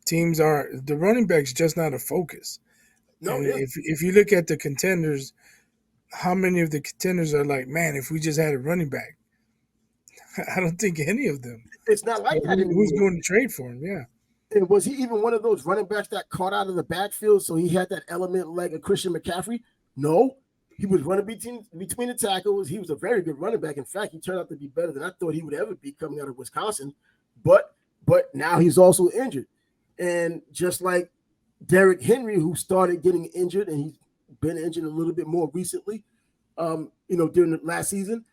teams are the running back's just not a focus. No, And it is. if you look at the contenders, how many of the contenders are like, man, if we just had a running back? I don't think any of them. It's not So like that who's anymore. going to trade for him? Yeah, And was he even one of those running backs that caught out of the backfield so he had that element like a Christian McCaffrey? No. He was running between the tackles. He was a very good running back. In fact, he turned out to be better than I thought he would ever be coming out of Wisconsin. But now he's also injured. And just like Derrick Henry, who started getting injured, and he's been injured a little bit more recently, during the last season.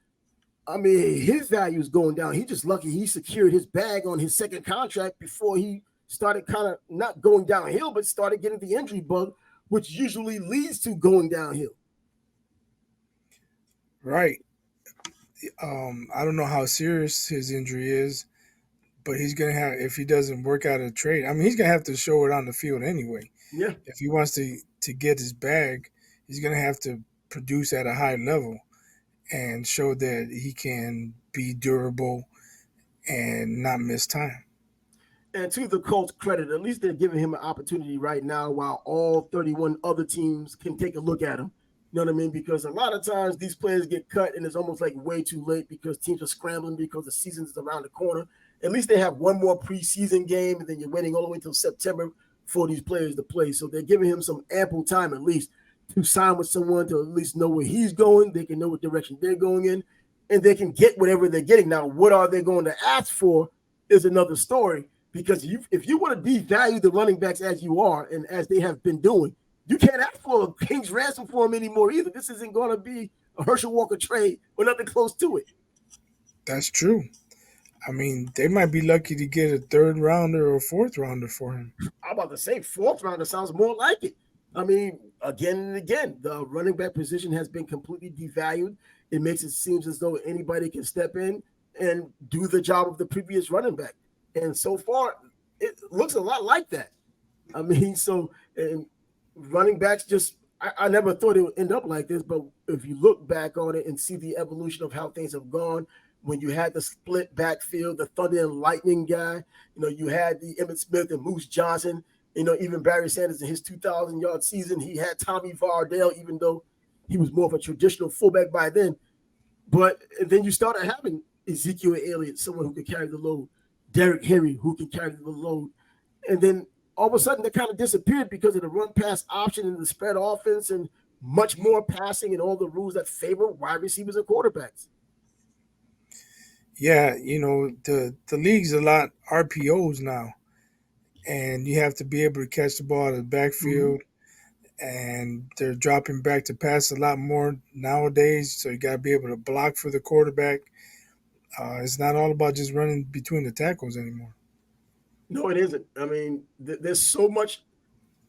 I mean, his value is going down. He just lucky he secured his bag on his second contract before he started kind of not going downhill, but started getting the injury bug, which usually leads to going downhill. right. I don't know how serious his injury is, but he's gonna have if he doesn't work out a trade. I mean, he's gonna have to show it on the field anyway. Yeah. If he wants to get his bag, he's gonna have to produce at a high level and show that he can be durable and not miss time. And to the Colts' credit, at least they're giving him an opportunity right now while all 31 other teams can take a look at him. You know what I mean? Because a lot of times these players get cut and it's almost like way too late because teams are scrambling because the season is around the corner. At least they have one more preseason game and then you're waiting all the way until September for these players to play. So they're giving him some ample time at least to sign with someone to at least know where he's going. They can know what direction they're going in and they can get whatever they're getting. Now, what are they going to ask for is another story. Because if you want to devalue the running backs as you are and as they have been doing, you can't ask for a king's ransom for him anymore either. This isn't going to be a Herschel Walker trade or nothing close to it. That's true. I mean, they might be lucky to get a third rounder or fourth rounder for him. I'm about to say fourth rounder sounds more like it. I mean, again and again, the running back position has been completely devalued. It makes it seem as though anybody can step in and do the job of the previous running back. And so far, it looks a lot like that. I mean, so and running backs just I never thought it would end up like this, but if you look back on it and see the evolution of how things have gone, when you had the split backfield, the Thunder and Lightning guy. You had the Emmitt Smith and Moose Johnson. Even Barry Sanders in his 2,000-yard season, he had Tommy Vardell, even though he was more of a traditional fullback by then. But then you started having Ezekiel Elliott, someone who could carry the load, Derrick Henry, who can carry the load. And then all of a sudden, that kind of disappeared because of the run-pass option and the spread offense and much more passing and all the rules that favor wide receivers and quarterbacks. Yeah, the league's a lot RPOs now, and you have to be able to catch the ball out of the backfield, and they're dropping back to pass a lot more nowadays. So you got to be able to block for the quarterback. It's not all about just running between the tackles anymore. No, it isn't. I mean, there's so much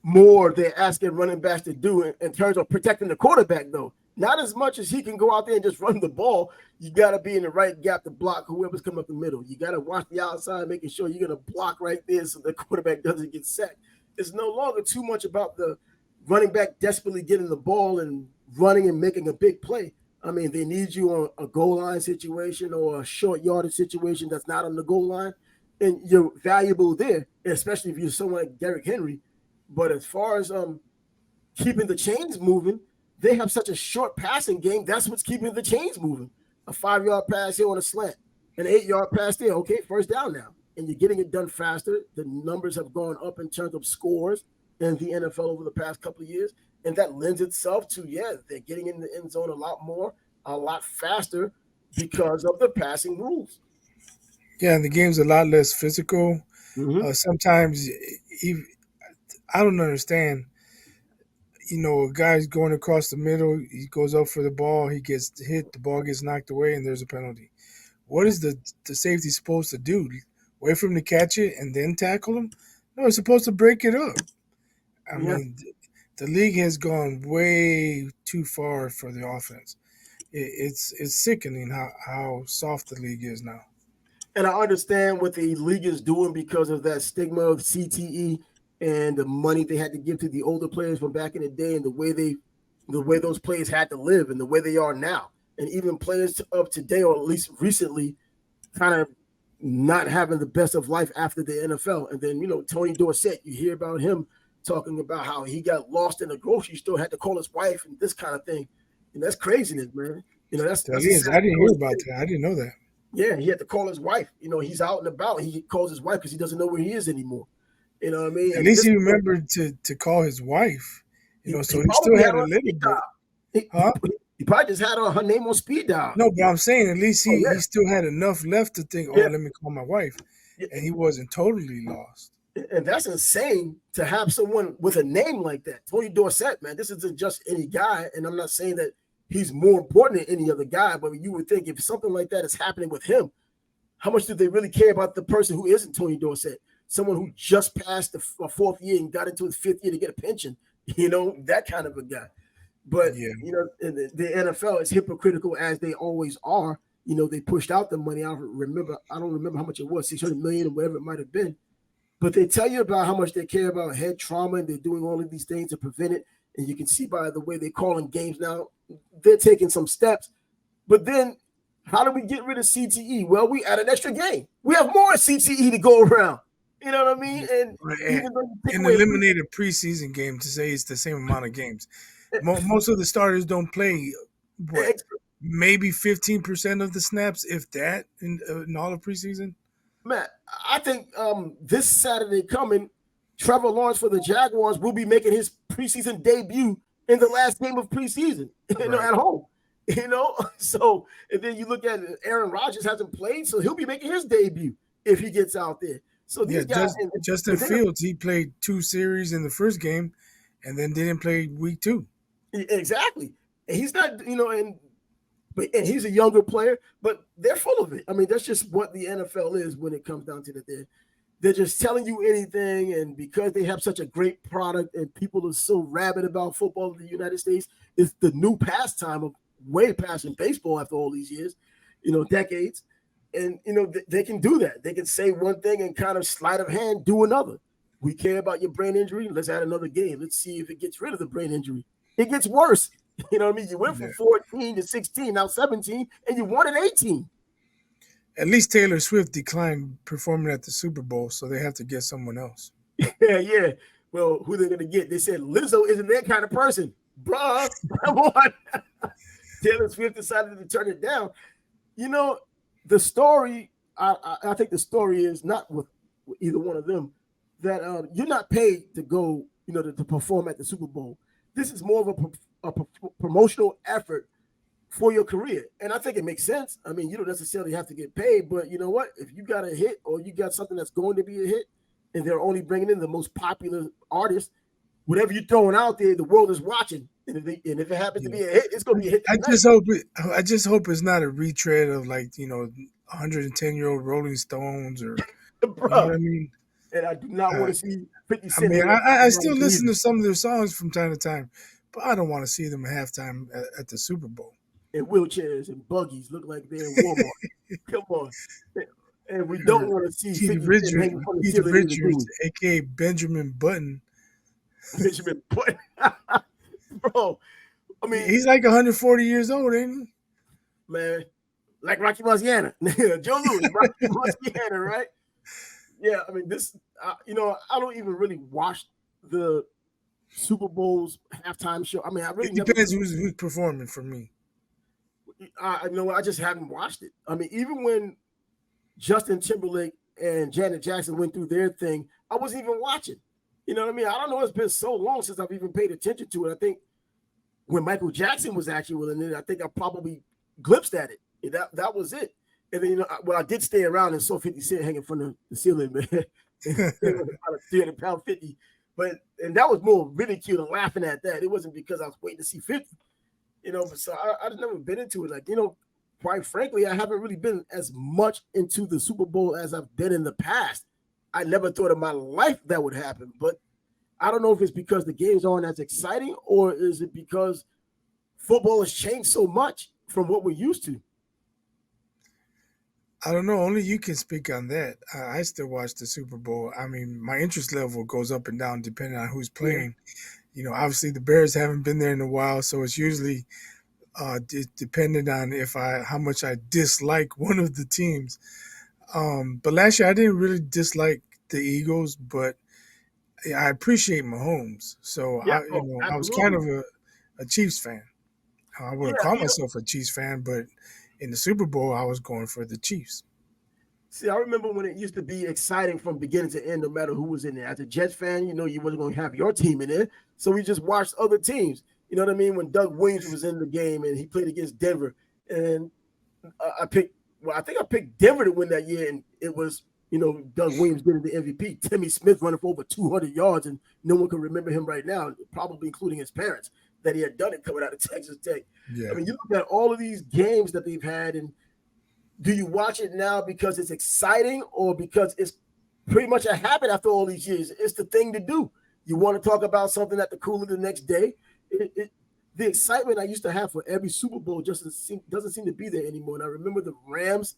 more they're asking running backs to do in terms of protecting the quarterback, though. Not as much as he can go out there and just run the ball. You got to be in the right gap to block whoever's coming up the middle. You got to watch the outside, making sure you're going to block right there so the quarterback doesn't get sacked. It's no longer too much about the running back desperately getting the ball and running and making a big play. I mean, they need you on a goal line situation or a short yardage situation that's not on the goal line, and you're valuable there, especially if you're someone like Derrick Henry. But as far as keeping the chains moving, they have such a short passing game. That's what's keeping the chains moving. A 5-yard pass here on a slant, an 8-yard pass there. Okay, first down now. And you're getting it done faster. The numbers have gone up in terms of scores in the NFL over the past couple of years. And that lends itself to, they're getting in the end zone a lot more, a lot faster because of the passing rules. Yeah, and the game's a lot less physical. Sometimes, I don't understand. A guy's going across the middle, he goes up for the ball, he gets hit, the ball gets knocked away, and there's a penalty. What is the safety supposed to do? Wait for him to catch it and then tackle him? No, it's supposed to break it up. I mean, the league has gone way too far for the offense. It's sickening how soft the league is now. And I understand what the league is doing because of that stigma of CTE and the money they had to give to the older players from back in the day, and the way those players had to live and the way they are now. And even players of today, or at least recently, kind of not having the best of life after the NFL. And then, Tony Dorsett, you hear about him talking about how he got lost in a grocery store, had to call his wife and this kind of thing. And that's craziness, man. That's I didn't hear about that. I didn't know that. Yeah, he had to call his wife. He's out and about. He calls his wife because he doesn't know where he is anymore. You know what I mean? At least he remembered to call his wife. So he still had a little bit. He probably just had her name on speed dial. No, but I'm saying at least he still had enough left to think, let me call my wife. And he wasn't totally lost. And that's insane to have someone with a name like that. Tony Dorsett, man, this isn't just any guy. And I'm not saying that he's more important than any other guy, but you would think if something like that is happening with him, how much do they really care about the person who isn't Tony Dorsett? Someone who just passed the fourth year and got into his fifth year to get a pension, that kind of a guy. But, the NFL is hypocritical as they always are. They pushed out the money. I don't remember how much it was, $600 million or whatever it might have been. But they tell you about how much they care about head trauma, and they're doing all of these things to prevent it. And you can see by the way they're calling games now, they're taking some steps. But then how do we get rid of CTE? Well, we add an extra game. We have more CTE to go around. You know what I mean? And eliminate a preseason game to say it's the same amount of games. Most of the starters don't play, maybe 15% of the snaps, if that, in all of preseason? Man, I think this Saturday coming, Trevor Lawrence for the Jaguars will be making his preseason debut in the last game of preseason, at home. So, and then you look at Aaron Rodgers hasn't played, so he'll be making his debut if he gets out there. So these guys, Justin Fields, he played 2 series in the first game, and then didn't play week 2. Exactly, and he's not, and he's a younger player, but they're full of it. I mean, that's just what the NFL is when it comes down to it. They're just telling you anything, and because they have such a great product and people are so rabid about football in the United States, it's the new pastime of way past in baseball after all these years, decades. And, they can do that. They can say one thing and kind of sleight of hand do another. We care about your brain injury. Let's add another game. Let's see if it gets rid of the brain injury. It gets worse. You know what I mean? You went from 14 to 16, now 17, and you won at 18. At least Taylor Swift declined performing at the Super Bowl, so they have to get someone else. Yeah, yeah. Well, who they're gonna get? They said Lizzo isn't that kind of person, bruh. Come on. Taylor Swift decided to turn it down. You know, the story. I think the story is not with either one of them that you're not paid to go, to perform at the Super Bowl. This is more of a promotional effort for your career, and I think it makes sense. I mean, you don't necessarily have to get paid, but you know what? If you got a hit or you got something that's going to be a hit, and they're only bringing in the most popular artists, whatever you're throwing out there, the world is watching. And if it happens to Yeah. be a hit, it's going to be a hit I that night. just hope it's not a retread of 110-year-old Rolling Stones or you know what Bro, I mean. and I do not want Uh, to see 50 I Cent mean, hang up I still listen either. to some of their songs from time to time, but I don't want to see them at halftime at the Super Bowl. In wheelchairs and buggies, look like they're in Walmart. Come on. And we don't want to see Keith 50 Cent Richards, hanging from the Keith ceiling either, do Richards, aka Benjamin Button. Benjamin Button. Bro, I mean, He's like 140 years old, ain't man, like Rocky Marciano. Joe Louis, Rocky Marciano, right? Yeah, I mean, I don't even really watch the Super Bowl's halftime show. I mean, I he? really It never depends really, who's performing for me. I just haven't watched it. I mean, even when Justin Timberlake and Janet Jackson went through their thing, I wasn't even watching. You know what I mean? I don't know. It's been so long since I've even paid attention to it. I think when Michael Jackson was actually in it, I think I probably glimpsed at it. That was it. And then I did stay around and saw 50 Cent hanging from the ceiling, man. It was about a 300-pound 50, and that was more ridicule and laughing at that. It wasn't because I was waiting to see 50. But so I've never been into it. Like, quite frankly, I haven't really been as much into the Super Bowl as I've been in the past. I never thought in my life that would happen, but I don't know if it's because the games aren't as exciting or is it because football has changed so much from what we're used to. I don't know. Only you can speak on that. I still watch the Super Bowl. I mean, my interest level goes up and down depending on who's Yeah. playing. Obviously the Bears haven't been there in a while, so it's usually dependent on if how much I dislike one of the teams. But last year I didn't really dislike the Eagles, but I appreciate Mahomes. So Yeah. Oh, I was kind absolutely. of a Chiefs fan. I Yeah. wouldn't call myself a Chiefs fan, but in the Super Bowl I was going for the Chiefs. See, I remember when it used to be exciting from beginning to end, no matter who was in there. As a Jets fan, you wasn't going to have your team in there, so we just watched other teams. You know what I mean? When Doug Williams was in the game and he played against Denver, and I picked, well, I think I picked Denver to win that year, and it was, Doug Williams getting the MVP. Timmy Smith running for over 200 yards, and no one can remember him right now, probably including his parents, that he had done it coming out of Texas Tech. I Yeah. mean, you look at all of these games that they've had, and do you watch it now because it's exciting or because it's pretty much a habit after all these years? It's the thing to do. You want to talk about something at the cooler the next day. The excitement I used to have for every Super Bowl just doesn't seem to be there anymore. And I remember the Rams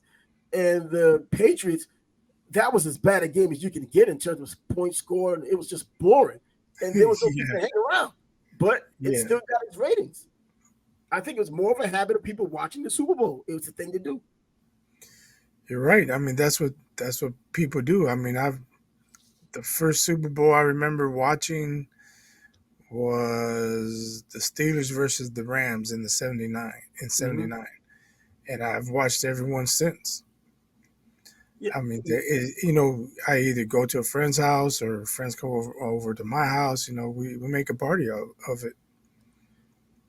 and the Patriots. That was as bad a game as you can get in terms of point score, and it was just boring. And there was no reason Yeah. to hang around, but it Yeah. still got its ratings. I think it was more of a habit of people watching the Super Bowl. It was the thing to do. You're right. I mean, that's what people do. I mean, I've the first Super Bowl I remember watching was the Steelers versus the Rams in the 79 in Mm-hmm. 79, and I've watched everyone since. Yeah, I mean, I either go to a friend's house or friends come over to my house. We make a party of it.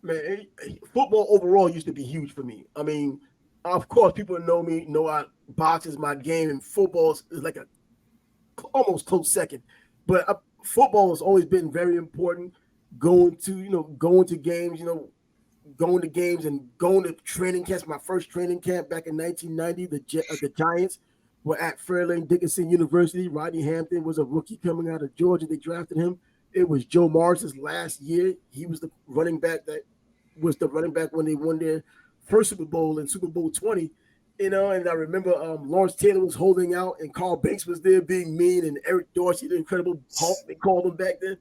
man, football overall used to be huge for me. I mean, of course, people know me, know I box is my game, and football is like a almost close second. But football has always been very important. Going to games, going to games and going to training camps. My first training camp back in 1990, the Giants were at Fairlane Dickinson University. Rodney Hampton was a rookie coming out of Georgia. They drafted him. It was Joe Morris's last year. He was the running back when they won their first Super Bowl in Super Bowl 20. And I remember Lawrence Taylor was holding out, and Carl Banks was there being mean, and Eric Dorsey, the Incredible Hulk, they called him back then.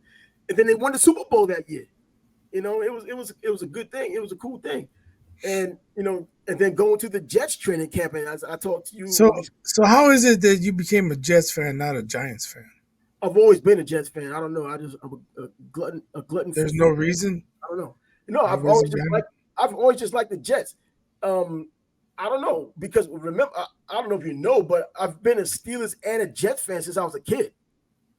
And then they won the Super Bowl that year. It was a good thing. It was a cool thing. And and then going to the Jets training camp. And as I talked to you, So how is it that you became a Jets fan, not a Giants fan? I've always been a Jets fan. I don't know. I'm a glutton for There's no football. reason. I don't know. There wasn't behind. I've always just liked the Jets. Um, I don't know because remember, I don't know if you know, but I've been a Steelers and a Jets fan since I was a kid.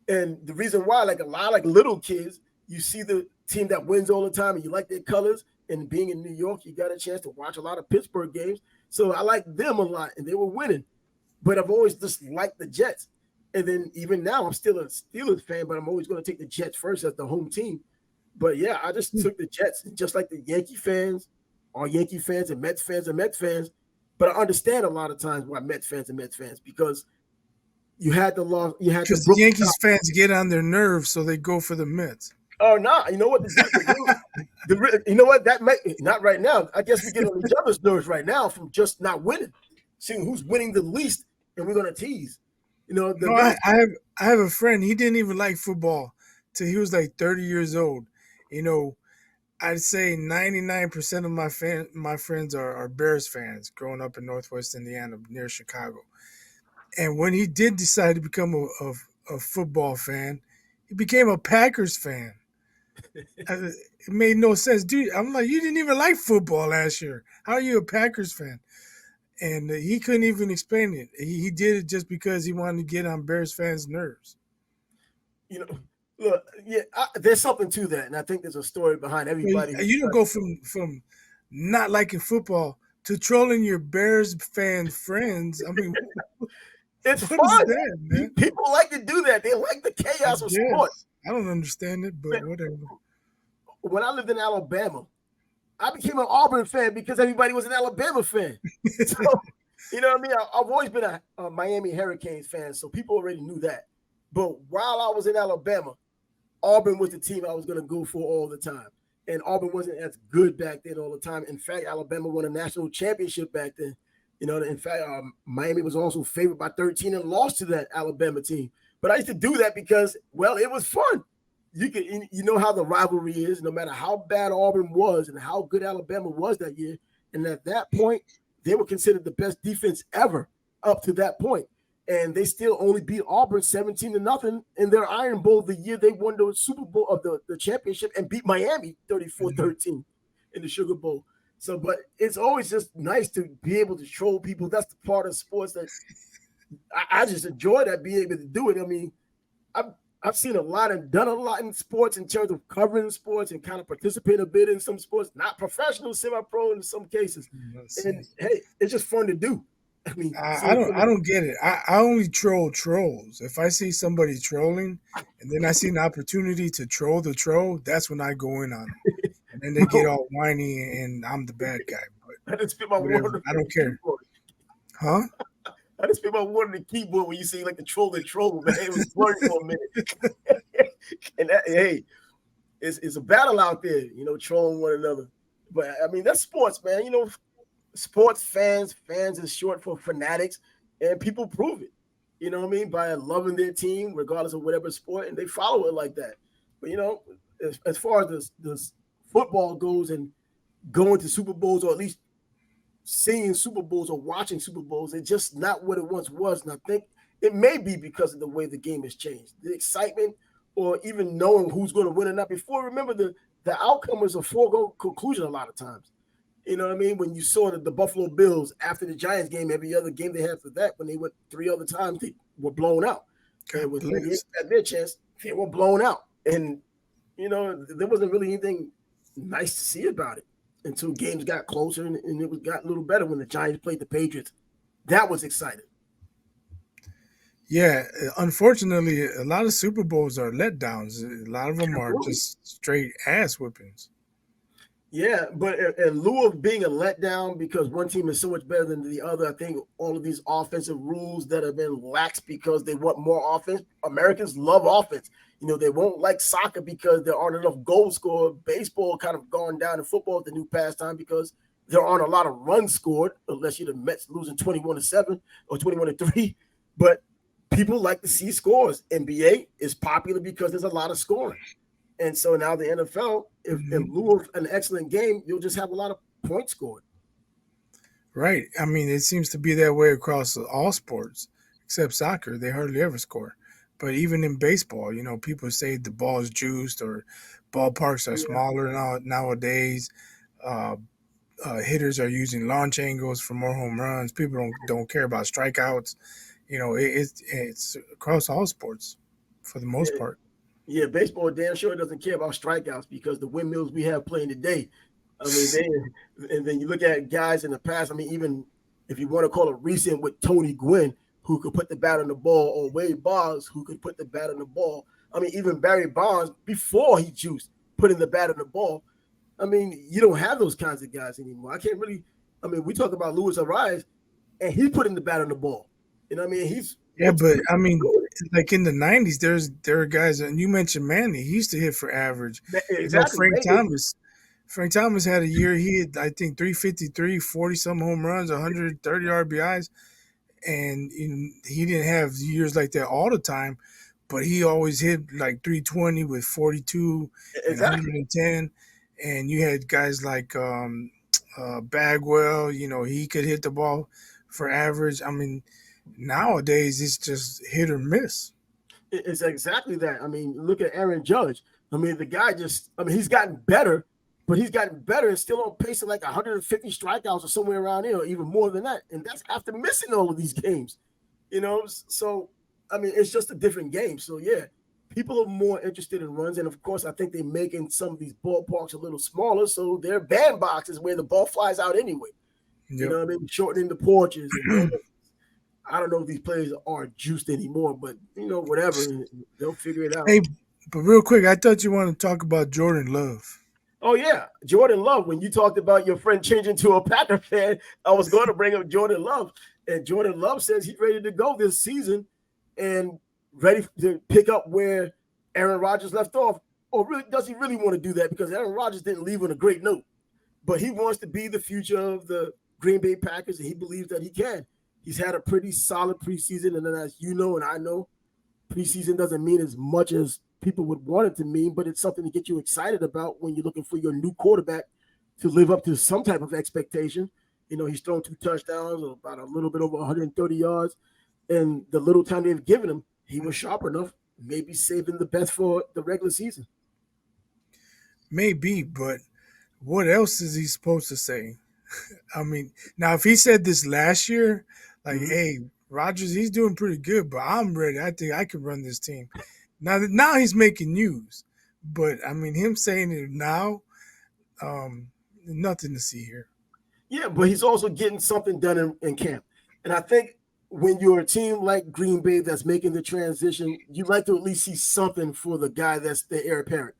And the reason why, like a lot of like little kids, you see the team that wins all the time and you like their colors. And being in New York, you got a chance to watch a lot of Pittsburgh games. So I like them a lot and they were winning. But I've always just liked the Jets. And then even now, I'm still a Steelers fan, but I'm always going to take the Jets first as the home team. But yeah, I just took the Jets, just like the Yankee fans are Yankee fans and Mets fans are Mets fans. But I understand a lot of times why Mets fans are Mets fans because you had the loss, you had the Because the Brooklyn. Yankees fans get on their nerves, so they go for the Mets. Oh, no, you know what? You know what? That might not right now. I guess we get on each other's nerves right now from just not winning, seeing who's winning the least, and we're gonna tease. You know, No, I have a friend. He didn't even like football till he was like 30 years old. You know, I'd say 99% of my friends are Bears fans growing up in Northwest Indiana near Chicago. And when he did decide to become a football fan, he became a Packers fan. It made no sense, dude. I'm like, you didn't even like football last year. How are you a Packers fan? And he couldn't even explain it. He did it just because he wanted to get on Bears fans' nerves. you know, look, yeah, there's something to that, and I think there's a story behind everybody. You don't go from not liking football to trolling your Bears fan friends. I mean, It's what is fun. that, man? People like to do that. They like the chaos of sports. I don't understand it, but whatever. When I lived in Alabama, I became an Auburn fan because everybody was an Alabama fan. So, you know what I mean? I've always been a Miami Hurricanes fan, so people already knew that. But while I was in Alabama, Auburn was the team I was going to go for all the time. And Auburn wasn't as good back then all the time. In fact, Alabama won a national championship back then. You know, in fact, Miami was also favored by 13 and lost to that Alabama team. But I used to do that because, well, it was fun. You know how the rivalry is, no matter how bad Auburn was and how good Alabama was that year. And at that point, they were considered the best defense ever up to that point. And they still only beat Auburn 17-0 in their Iron Bowl the year they won the Super Bowl of the championship and beat Miami 34-13 in the Sugar Bowl. So, but it's always just nice to be able to troll people. That's the part of sports that I just enjoy that, being able to do it. I mean, I've seen a lot and done a lot in sports in terms of covering sports and kind of participating a bit in some sports, not professional, semi-pro in some cases. And hey, it's just fun to do. I mean, I don't get it. I only troll trolls. If I see somebody trolling and then I see an opportunity to troll the troll, that's when I go in on them. And then they get all whiny and I'm the bad guy. But I just spit my water. I don't care. Huh? I just spit my water on the keyboard when you say like the troll, man. It was blurry for a minute. And that, hey, it's a battle out there, you know, trolling one another. But I mean, that's sports, man. You know, sports fans is short for fanatics, and people prove it. You know what I mean? By loving their team, regardless of whatever sport, and they follow it like that. But you know, as far as this football goes and going to Super Bowls, or at least seeing Super Bowls or watching Super Bowls, it's just not what it once was. And I think it may be because of the way the game has changed. The excitement, or even knowing who's going to win or not. Before, remember, the outcome was a foregone conclusion a lot of times. You know what I mean? When you saw the Buffalo Bills after the Giants game, every other game they had for that, when they went 3 other times, they were blown out. And when they had their chance, they were blown out. And, you know, there wasn't really anything nice to see about it until games got closer and it got a little better when the Giants played the Patriots. That was exciting. Yeah, unfortunately, a lot of Super Bowls are letdowns. A lot of them are just straight ass whippings. Yeah, but in lieu of being a letdown because one team is so much better than the other, I think all of these offensive rules that have been lax because they want more offense. Americans love offense. You know, they won't like soccer because there aren't enough goals scored. Baseball kind of gone down in football, the new pastime, because there aren't a lot of runs scored, unless you're the Mets losing 21-7 or 21-3. But people like to see scores. NBA is popular because there's a lot of scoring. And so now the NFL, if in lieu of an excellent game, you'll just have a lot of points scored. Right. I mean, it seems to be that way across all sports, except soccer. They hardly ever score. But even in baseball, people say the ball is juiced or ballparks are Yeah, smaller nowadays. Uh, Hitters are using launch angles for more home runs. People don't care about strikeouts. It's across all sports for the most yeah, part. yeah. Baseball damn sure doesn't care about strikeouts because the windmills we have playing today. I mean, they and then you look at guys in the past. I mean, even if you want to call it recent with Tony Gwynn, who could put the bat on the ball, or Wade Boggs, who could put the bat on the ball. I mean, even Barry Bonds before he juiced, putting the bat on the ball. I mean, you don't have those kinds of guys anymore. I can't really. I mean, we talk about Luis Arias, and he's putting the bat on the ball. You know what I mean? He's Yeah, what's but I mean, good. like in the '90s, there are guys, and you mentioned Manny. He used to hit for average. Exactly. Frank Thomas had a year. He had, I think, 353, 40 some home runs, 130 RBIs, and he didn't have years like that all the time. But he always hit like 320 with 42 and Exactly. 110. And you had guys like Bagwell. He could hit the ball for average. I mean, nowadays it's just hit or miss. It's exactly that. I mean, look at Aaron Judge. I mean, the guy just, I mean, he's gotten better, but he's gotten better and still on pace of like 150 strikeouts or somewhere around there, or even more than that. And that's after missing all of these games, you know? So, I mean, it's just a different game. So, yeah, people are more interested in runs. And of course, I think they're making some of these ballparks a little smaller. So they're bandboxes where the ball flies out anyway. You Yep. know what I mean? Shortening the porches and all that. I don't know if these players are juiced anymore, but whatever, they'll figure it out. Hey, but real quick, I thought you wanted to talk about Jordan Love. Oh yeah, Jordan Love. When you talked about your friend changing to a Packer fan, I was going to bring up Jordan Love, and Jordan Love says he's ready to go this season and ready to pick up where Aaron Rodgers left off. Or really, does he really want to do that? Because Aaron Rodgers didn't leave on a great note, but he wants to be the future of the Green Bay Packers, and he believes that he can. He's had a pretty solid preseason, and then as you know, and I know, preseason doesn't mean as much as people would want it to mean, but it's something to get you excited about when you're looking for your new quarterback to live up to some type of expectation. He's thrown 2 touchdowns, about a little bit over 130 yards, and the little time they've given him, he was sharp enough, maybe saving the best for the regular season. Maybe, but what else is he supposed to say? I mean, now if he said this last year, like, Mm-hmm. hey, Rodgers, he's doing pretty good, but I'm ready. I think I can run this team. Now he's making news, but I mean, him saying it now, nothing to see here. Yeah, but he's also getting something done in camp. And I think when you're a team like Green Bay that's making the transition, you like to at least see something for the guy that's the heir apparent.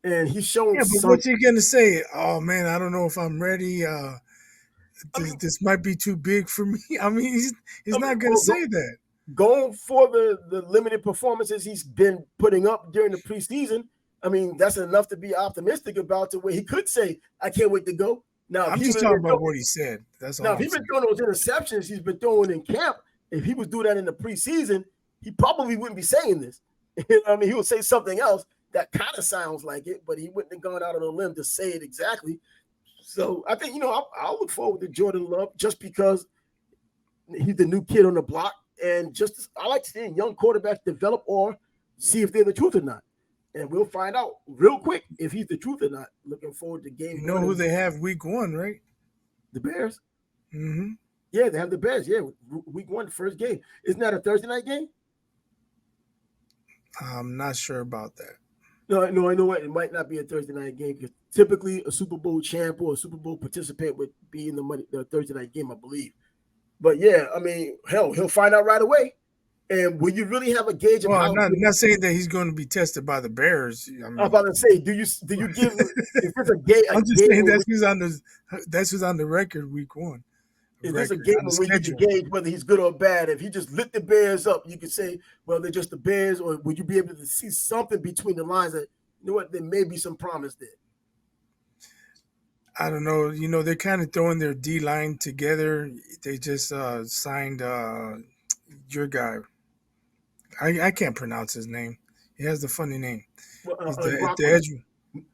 And he's showing Yeah, but some. what's he gonna say? Oh man, I don't know if I'm ready. I This, mean, this might be too big for me. I mean, he's I mean, not gonna say that. going for the limited performances he's been putting up during the preseason. I mean, that's enough to be optimistic about to where he could say, "I can't wait to go." Now, if I'm he just was talking about what he said. That's now all if I'm he's been saying. throwing those interceptions he's been throwing in camp, if he was doing that in the preseason, he probably wouldn't be saying this. I mean, he would say something else that kind of sounds like it, but he wouldn't have gone out on a limb to say it exactly. So I think I'll look forward to Jordan Love just because he's the new kid on the block, and just I like seeing young quarterbacks develop or see if they're the truth or not. And we'll find out real quick if he's the truth or not. Looking forward to You game know one who and they have week 1, right? the Bears. Mm-hmm. Yeah, they have the Bears. Yeah, week one, first game. Isn't that a Thursday night game? I'm not sure about that. No, I know what. It might not be a Thursday night game because typically a Super Bowl champ or a Super Bowl participant would be in the Thursday night game, I believe. But yeah, I mean, hell, he'll find out right away. And will you really have a gauge of Well, I'm how not saying that he's going to be tested by the Bears. I I'm mean, about to say, do you give is this a I'm just game saying in which that's who's on the record week 1 is this a record game on the in which you can schedule. gauge whether he's good or bad? If he just lit the Bears up, you could say, well, they're just the Bears, or would you be able to see something between the lines that there may be some promise there? I don't know. They're kind of throwing their D line together. They just signed your guy. I can't pronounce his name. He has the funny name. Well, He's the Ngakwe, edge.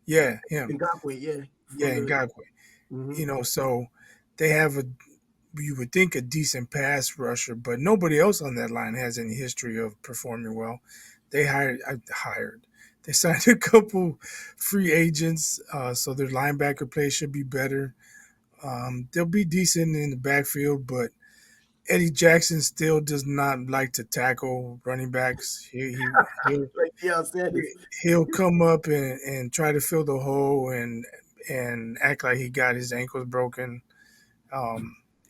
Yeah, him. Ngakwe, yeah, Yeah, from the. Ngakwe. Mhm. So they have you would think a decent pass rusher, but nobody else on that line has any history of performing well. They hired. They signed a couple free agents, so their linebacker play should be better. They'll be decent in the backfield, but Eddie Jackson still does not like to tackle running backs. He'll Like Deion Sanders. he'll come up and try to fill the hole and act like he got his ankles broken.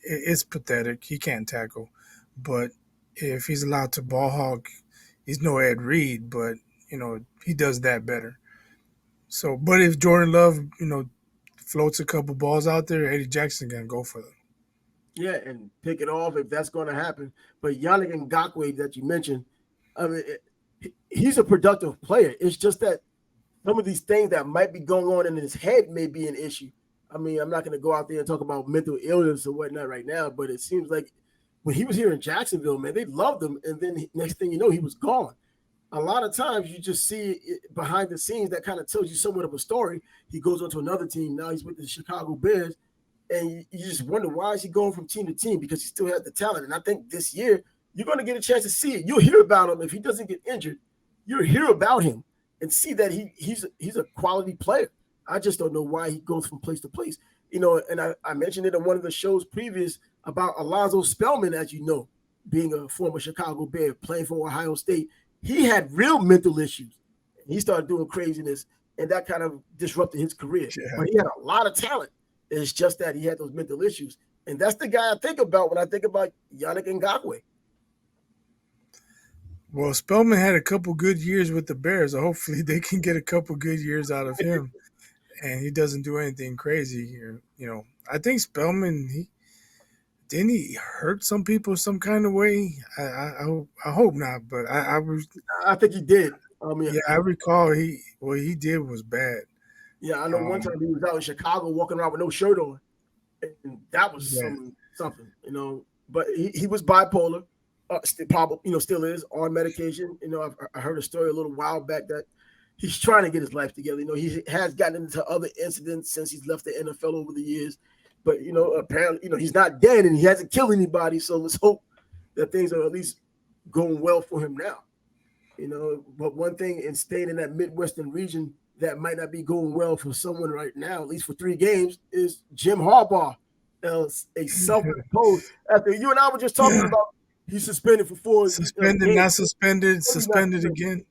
It's pathetic. He can't tackle, but if he's allowed to ball hawk, he's no Ed Reed, but he does that better. So, but if Jordan Love, floats a couple balls out there, Eddie Jackson gonna go for them. Yeah, and pick it off if that's going to happen. But Yannick Ngakoue that you mentioned, I mean, he's a productive player. It's just that some of these things that might be going on in his head may be an issue. I mean, I'm not going to go out there and talk about mental illness or whatnot right now, but it seems like when he was here in Jacksonville, man, they loved him. And then next thing you know, he was gone. A lot of times you just see it behind the scenes that kind of tells you somewhat of a story. He goes on to another team. Now he's with the Chicago Bears. And you just wonder, why is he going from team to team? Because he still has the talent. And I think this year, you're going to get a chance to see it. You'll hear about him. If he doesn't get injured, you'll hear about him and see that he's a quality player. I just don't know why he goes from place to place. And I mentioned it in one of the shows previous about Alonzo Spellman, as you know, being a former Chicago Bear, playing for Ohio State. He had real mental issues. He started doing craziness, and that kind of disrupted his career. Yeah. But he had a lot of talent. It's just that he had those mental issues. And that's the guy I think about when I think about Yannick Ngakoue. Well, Spellman had a couple good years with the Bears. So hopefully they can get a couple good years out of him. And he doesn't do anything crazy here. I think Spellman, didn't he hurt some people some kind of way? I hope not, but I think he did. I recall what he did was bad. Yeah, I know one time he was out in Chicago walking around with no shirt on, and that was something, But he was bipolar, still is on medication. I heard a story a little while back that he's trying to get his life together. He has gotten into other incidents since he's left the NFL over the years, but apparently, he's not dead and he hasn't killed anybody. So let's hope that things are at least going well for him now. But one thing in staying in that Midwestern region that might not be going well for someone right now, at least for 3 games, is Jim Harbaugh. A self-imposed. After you and I were just talking about, he's suspended for 4 suspended, games. Not suspended, suspended again.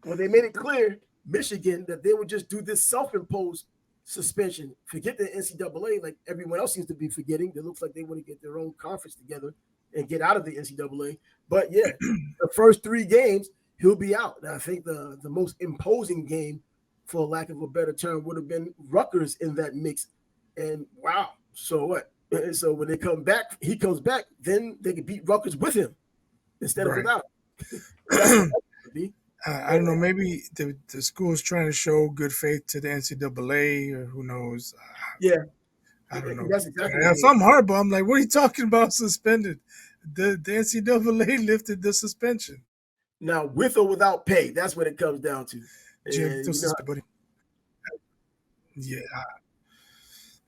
Well, they made it clear, Michigan, that they would just do this self-imposed suspension. Forget the NCAA, like everyone else seems to be forgetting. It looks like they want to get their own conference together and get out of the NCAA. But yeah, the first 3 games, he'll be out. And I think the most imposing game, for lack of a better term, would have been Rutgers in that mix. And wow, so what? So when they come back, he comes back, then they can beat Rutgers with him instead of without. I don't know. Maybe the school's trying to show good faith to the NCAA, or who knows. Yeah, I don't know. That's exactly if I'm Harbaugh, I'm like, what are you talking about suspended? The NCAA lifted the suspension. Now, with or without pay, that's what it comes down to. Yeah,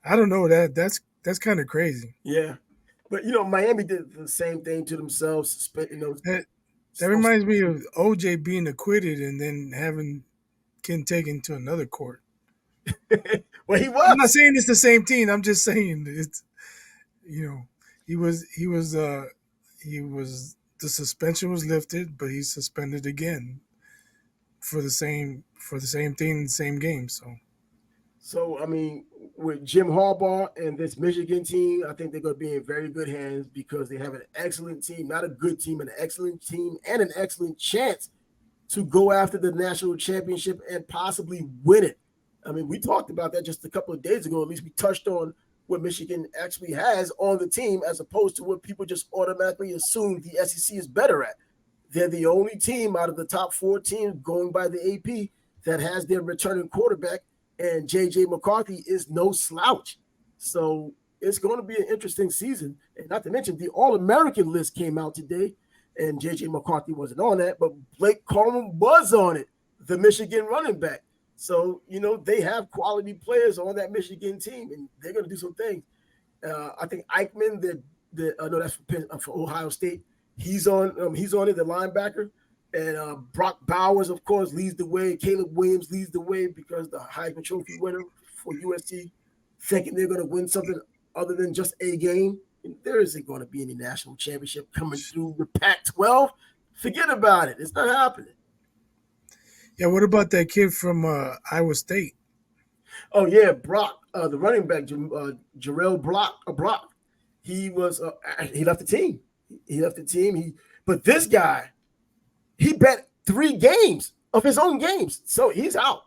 I don't know that's kind of crazy. Yeah, but Miami did the same thing to themselves. That reminds me of OJ being acquitted and then having getting taken to another court. Well, he was. I'm not saying it's the same team. I'm just saying it's he was the suspension was lifted, but he's suspended again for the same thing in the same game. So I mean, with Jim Harbaugh and this Michigan team, I think they're going to be in very good hands because they have an excellent team, not a good team, an excellent team, and an excellent chance to go after the national championship and possibly win it. I mean, we talked about that just a couple of days ago. At least we touched on what Michigan actually has on the team as opposed to what people just automatically assume the SEC is better at. They're the only team out of the top 4 teams going by the AP that has their returning quarterback, and J.J. McCarthy is no slouch. So it's going to be an interesting season. And not to mention, the All-American list came out today, and J.J. McCarthy wasn't on that, but Blake Coleman was on it, the Michigan running back. So, they have quality players on that Michigan team, and they're going to do some things. I think Eichmann, no, that's for Ohio State. He's on it, the linebacker. And Brock Bowers, of course, leads the way. Caleb Williams leads the way because the Heisman Trophy winner for USC, thinking they're going to win something other than just a game. And there isn't going to be any national championship coming through the Pac-12. Forget about it. It's not happening. Yeah, what about that kid from Iowa State? Oh yeah, Brock, the running back, Jarrell Brock. He was he left the team. He left the team. But this guy, he bet 3 games of his own games, so he's out.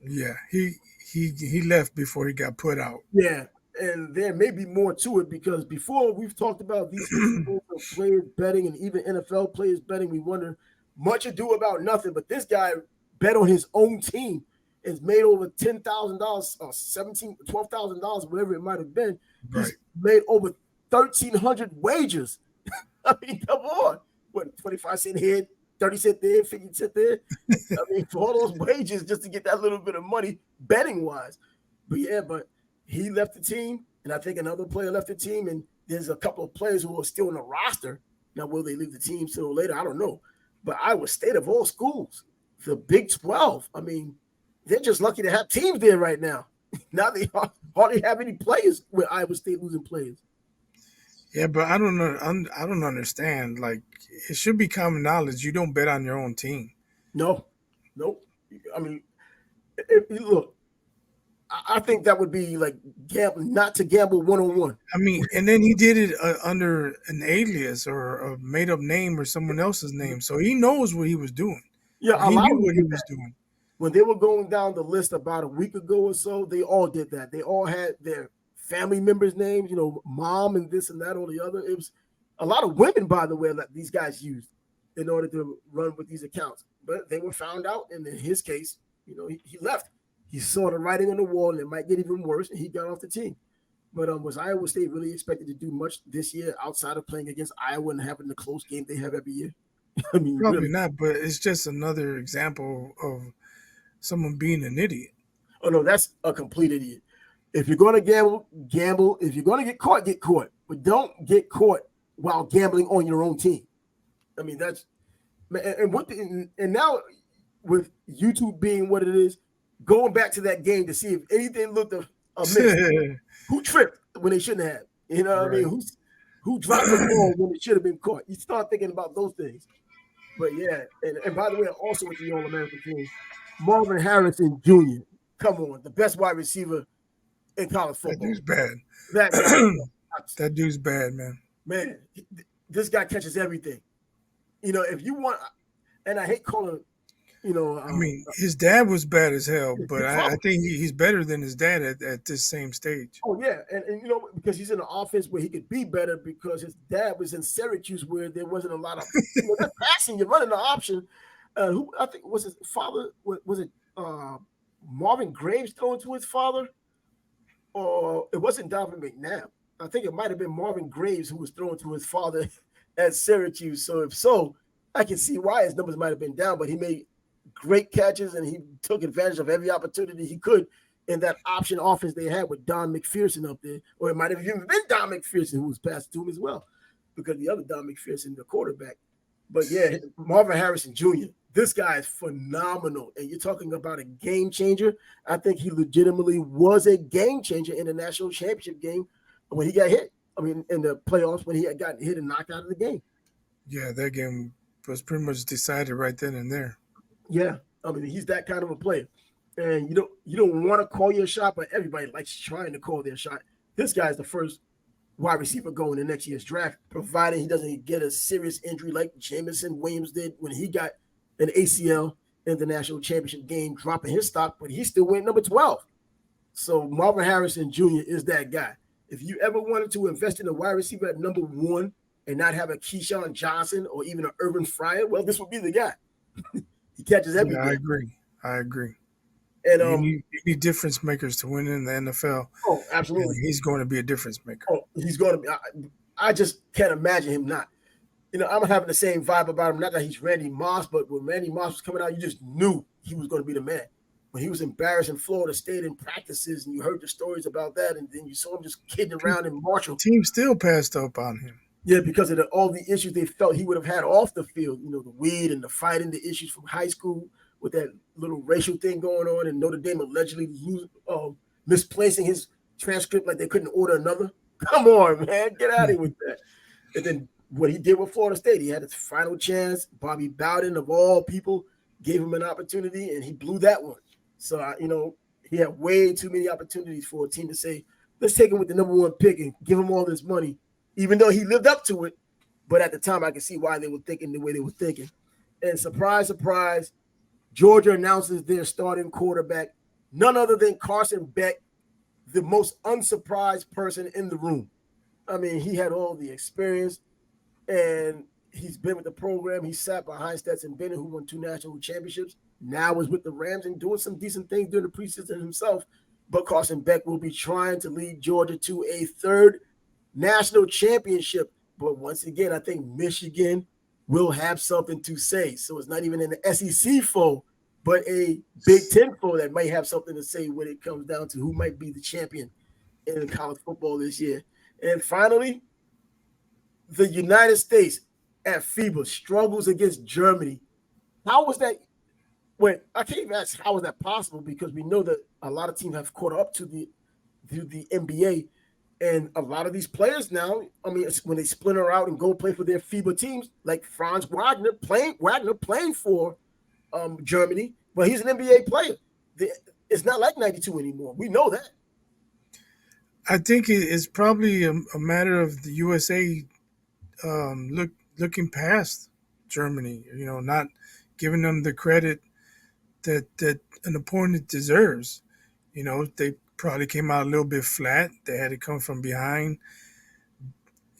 Yeah, he left before he got put out. Yeah, and there may be more to it because before we've talked about these incidents of players betting and even NFL players betting. We wonder much ado about nothing, but this guy bet on his own team. Has made over $10,000 or $12,000, whatever it might have been. Right. He's made over 1,300 wagers. I mean, come on. What, 25 cent here, 30 cent there, 50 cent there? I mean, for all those wages just to get that little bit of money betting wise. But yeah, but he left the team, and I think another player left the team, and there's a couple of players who are still on the roster. Now, will they leave the team sooner or later? I don't know. But Iowa State of all schools, the Big 12, I mean, they're just lucky to have teams there right now. Now they hardly have any players with Iowa State losing players. Yeah, but I don't know. I don't understand. Like, it should be common knowledge. You don't bet on your own team. No, nope. I mean, look, I think that would be like gambling, not to gamble one-on-one. I mean, and then he did it under an alias or a made-up name or someone else's name, so he knows what he was doing. Yeah, He knew what he was doing. When they were going down the list about a week ago or so, they all did that. They all had their family members' names, mom and this and that or the other. It was a lot of women, by the way, that these guys used in order to run with these accounts. But they were found out, and in his case, he left. He saw the writing on the wall, and it might get even worse, and he got off the team. But was Iowa State really expected to do much this year outside of playing against Iowa and having the close game they have every year? I mean, Probably really not, but it's just another example of someone being an idiot. Oh no, that's a complete idiot. If you're going to gamble, gamble. If you're going to get caught. But don't get caught while gambling on your own team. I mean, that's and now with YouTube being what it is, going back to that game to see if anything looked amiss. Who tripped when they shouldn't have? You know what I mean? Who dropped the ball when it should have been caught? You start thinking about those things. But yeah, and by the way, also with the All-American team, Marvin Harrison Jr. Come on, the best wide receiver in college football. That dude's bad. That guy, that dude's bad, man. Man, this guy catches everything. If you want, and I hate calling, I mean, his dad was bad as hell, but I think he's better than his dad at this same stage. Oh yeah, and because he's in an offense where he could be better because his dad was in Syracuse where there wasn't a lot of passing. You're running the option. Who I think was his father? Was it Marvin Graves throwing to his father, or it wasn't Donovan McNabb? I think it might have been Marvin Graves who was throwing to his father at Syracuse. So if so, I can see why his numbers might have been down, but he made great catches and he took advantage of every opportunity he could in that option offense they had with Don McPherson up there, or it might have even been Don McPherson who was passing to him as well, because the other Don McPherson, the quarterback. But yeah, Marvin Harrison Jr., this guy is phenomenal. And you're talking about a game changer. I think he legitimately was a game changer in the national championship game when he got hit. I mean, in the playoffs when he had gotten hit and knocked out of the game. Yeah, that game was pretty much decided right then and there. Yeah, I mean, he's that kind of a player. And you don't want to call your shot, but everybody likes trying to call their shot. This guy's the first wide receiver going in next year's draft, provided he doesn't get a serious injury like Jamison Williams did when he got an ACL in the national championship game, dropping his stock, but he still went number 12. So Marvin Harrison Jr. is that guy. If you ever wanted to invest in a wide receiver at number 1 and not have a Keyshawn Johnson or even an Urban Fryer, well, this would be the guy. He catches everything. Yeah, I agree. And you need difference makers to win in the NFL. Oh, absolutely. And he's going to be a difference maker. Oh, he's going to be. I just can't imagine him not. I'm having the same vibe about him. Not that he's Randy Moss, but when Randy Moss was coming out, you just knew he was going to be the man. when he was embarrassing Florida State in practices, and you heard the stories about that, and then you saw him just kidding around in Marshall. Team still passed up on him. Yeah, because of all the issues they felt he would have had off the field, the weed and the fighting, the issues from high school with that little racial thing going on, and Notre Dame allegedly misplacing his transcript like they couldn't order another. Come on, man, get out of here with that. And then what he did with Florida State, he had his final chance. Bobby Bowden, of all people, gave him an opportunity, and he blew that one. So, he had way too many opportunities for a team to say, let's take him with the number one pick and give him all this money, even though he lived up to it. But at the time, I could see why they were thinking the way they were thinking. And surprise, surprise, Georgia announces their starting quarterback, none other than Carson Beck, the most unsurprised person in the room. I mean, he had all the experience, and he's been with the program. He sat behind Stetson Bennett, who won 2 national championships. Now is with the Rams and doing some decent things during the preseason himself. But Carson Beck will be trying to lead Georgia to a 3rd national championship. But once again, I think Michigan will have something to say. So it's not even an SEC foe, but a Big Ten foe that might have something to say when it comes down to who might be the champion in college football this year. And finally, the United States at FIBA struggles against Germany. How was that? I can't even ask how is that possible, because we know that a lot of teams have caught up to the NBA, and a lot of these players now, I mean, when they splinter out and go play for their FIBA teams, like Franz Wagner playing for Germany, but he's an NBA player. It's not like 92 anymore. We know that. I think it's probably a matter of the USA looking past Germany, not giving them the credit that an opponent deserves. They probably came out a little bit flat. They had to come from behind.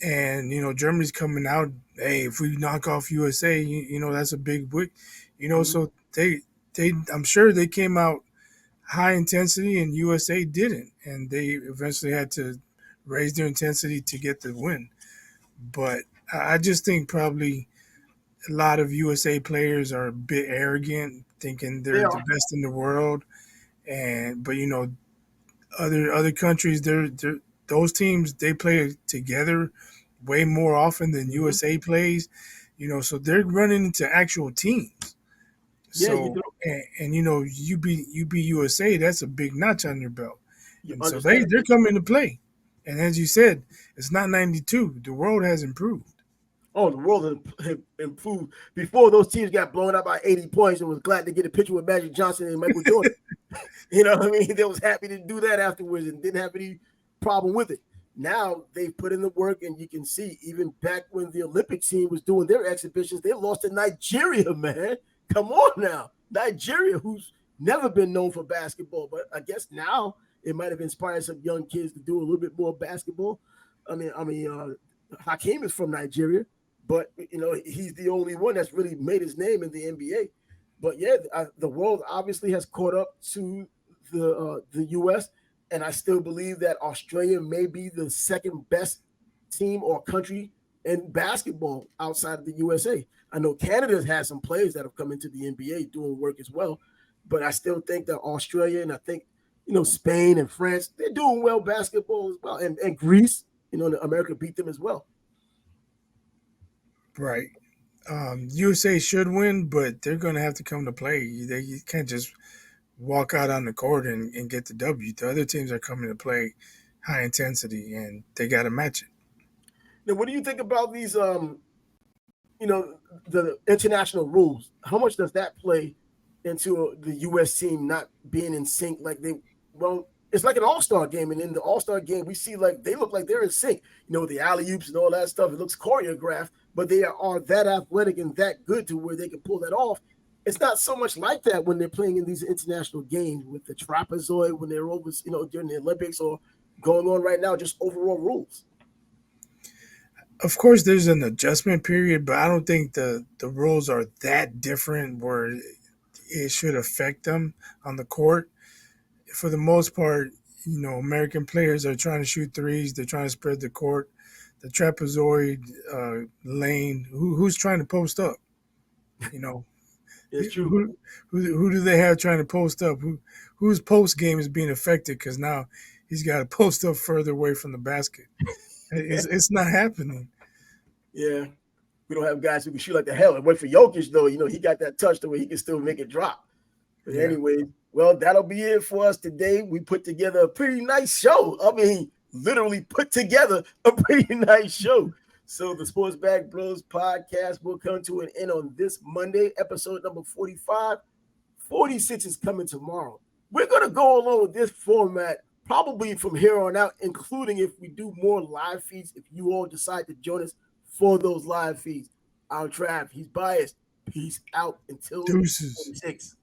And, Germany's coming out, hey, if we knock off USA, that's a big win. So they I'm sure they came out high intensity and USA didn't. And they eventually had to raise their intensity to get the win. But I just think probably a lot of USA players are a bit arrogant, thinking they're the best in the world. But other countries, those teams, they play together way more often than USA plays. So they're running into actual teams. So you beat USA, that's a big notch on your belt. And so they're coming to play. And as you said, it's not 92. The world has improved. Oh, the world has improved. Before, those teams got blown out by 80 points and was glad to get a picture with Magic Johnson and Michael Jordan. You know what I mean? They was happy to do that afterwards and didn't have any problem with it. Now they've put in the work, and you can see even back when the Olympic team was doing their exhibitions, they lost to Nigeria, man. Come on now. Nigeria, who's never been known for basketball, but I guess now it might have inspired some young kids to do a little bit more basketball. Hakeem is from Nigeria, but he's the only one that's really made his name in the NBA. But yeah, the world obviously has caught up to the U.S., and I still believe that Australia may be the second best team or country in basketball outside of the USA. I know Canada's had some players that have come into the NBA doing work as well, but I still think that Australia, and I think Spain and France, they're doing well basketball as well, and Greece, America beat them as well. Right. USA should win, but they're going to have to come to play. You can't just walk out on the court and get the W. The other teams are coming to play high intensity, and they got to match it. Now, what do you think about these, the international rules? How much does that play into the U.S. team not being in sync it's like an all-star game, and in the all-star game, we see they look like they're in sync. The alley-oops and all that stuff, it looks choreographed, but they are that athletic and that good to where they can pull that off. It's not so much like that when they're playing in these international games with the trapezoid, when they're over, during the Olympics or going on right now, just overall rules. Of course, there's an adjustment period, but I don't think the rules are that different where it should affect them on the court. For the most part, American players are trying to shoot threes. They're trying to spread the court. The trapezoid lane, who's trying to post up? It's true. Who do they have trying to post up? Whose post game is being affected? Because now he's got to post up further away from the basket. It's not happening. Yeah. We don't have guys who can shoot like the hell. And wait for Jokic, though, he got that touch the way he can still make it drop. But Yeah. anyway, well, that'll be it for us today. We put together a pretty nice show. I mean, literally put together a pretty nice show. So the Sports Back Bros podcast will come to an end on this Monday, episode number 45. 46 is coming tomorrow. We're going to go along with this format probably from here on out, including if we do more live feeds, if you all decide to join us for those live feeds. I'm Trav. He's biased. Peace out until Deuces. 46.